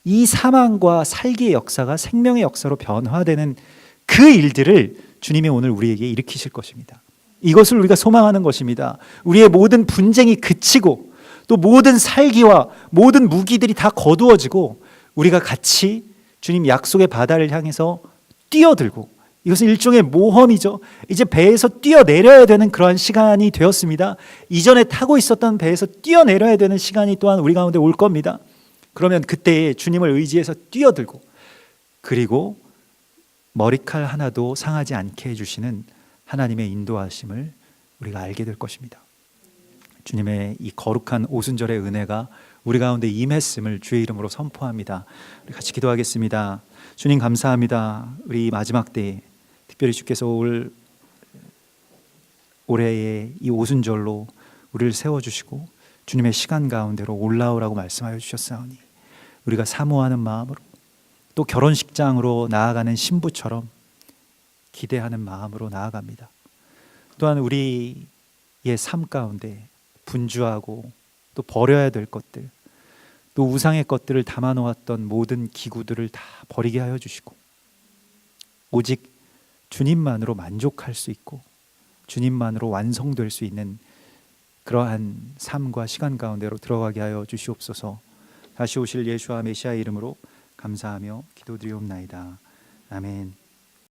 이 사망과 살기의 역사가 생명의 역사로 변화되는 그 일들을 주님이 오늘 우리에게 일으키실 것입니다. 이것을 우리가 소망하는 것입니다. 우리의 모든 분쟁이 그치고 또 모든 살기와 모든 무기들이 다 거두어지고 우리가 같이 주님 약속의 바다를 향해서 뛰어들고, 이것은 일종의 모험이죠. 이제 배에서 뛰어내려야 되는 그러한 시간이 되었습니다. 이전에 타고 있었던 배에서 뛰어내려야 되는 시간이 또한 우리 가운데 올 겁니다. 그러면 그때에 주님을 의지해서 뛰어들고, 그리고 머리칼 하나도 상하지 않게 해주시는 하나님의 인도하심을 우리가 알게 될 것입니다. 주님의 이 거룩한 오순절의 은혜가 우리 가운데 임했음을 주의 이름으로 선포합니다. 우리 같이 기도하겠습니다. 주님 감사합니다. 우리 마지막 때에 특별히 주께서 올해의 이 오순절로 우리를 세워주시고 주님의 시간 가운데로 올라오라고 말씀하여 주셨사오니 우리가 사모하는 마음으로 또 결혼식장으로 나아가는 신부처럼 기대하는 마음으로 나아갑니다. 또한 우리의 삶 가운데 분주하고 또 버려야 될 것들, 또 우상의 것들을 담아놓았던 모든 기구들을 다 버리게 하여 주시고 오직 주님만으로 만족할 수 있고 주님만으로 완성될 수 있는 그러한 삶과 시간 가운데로 들어가게 하여 주시옵소서. 다시 오실 예수와 메시아의 이름으로 감사하며 기도드리옵나이다. 아멘.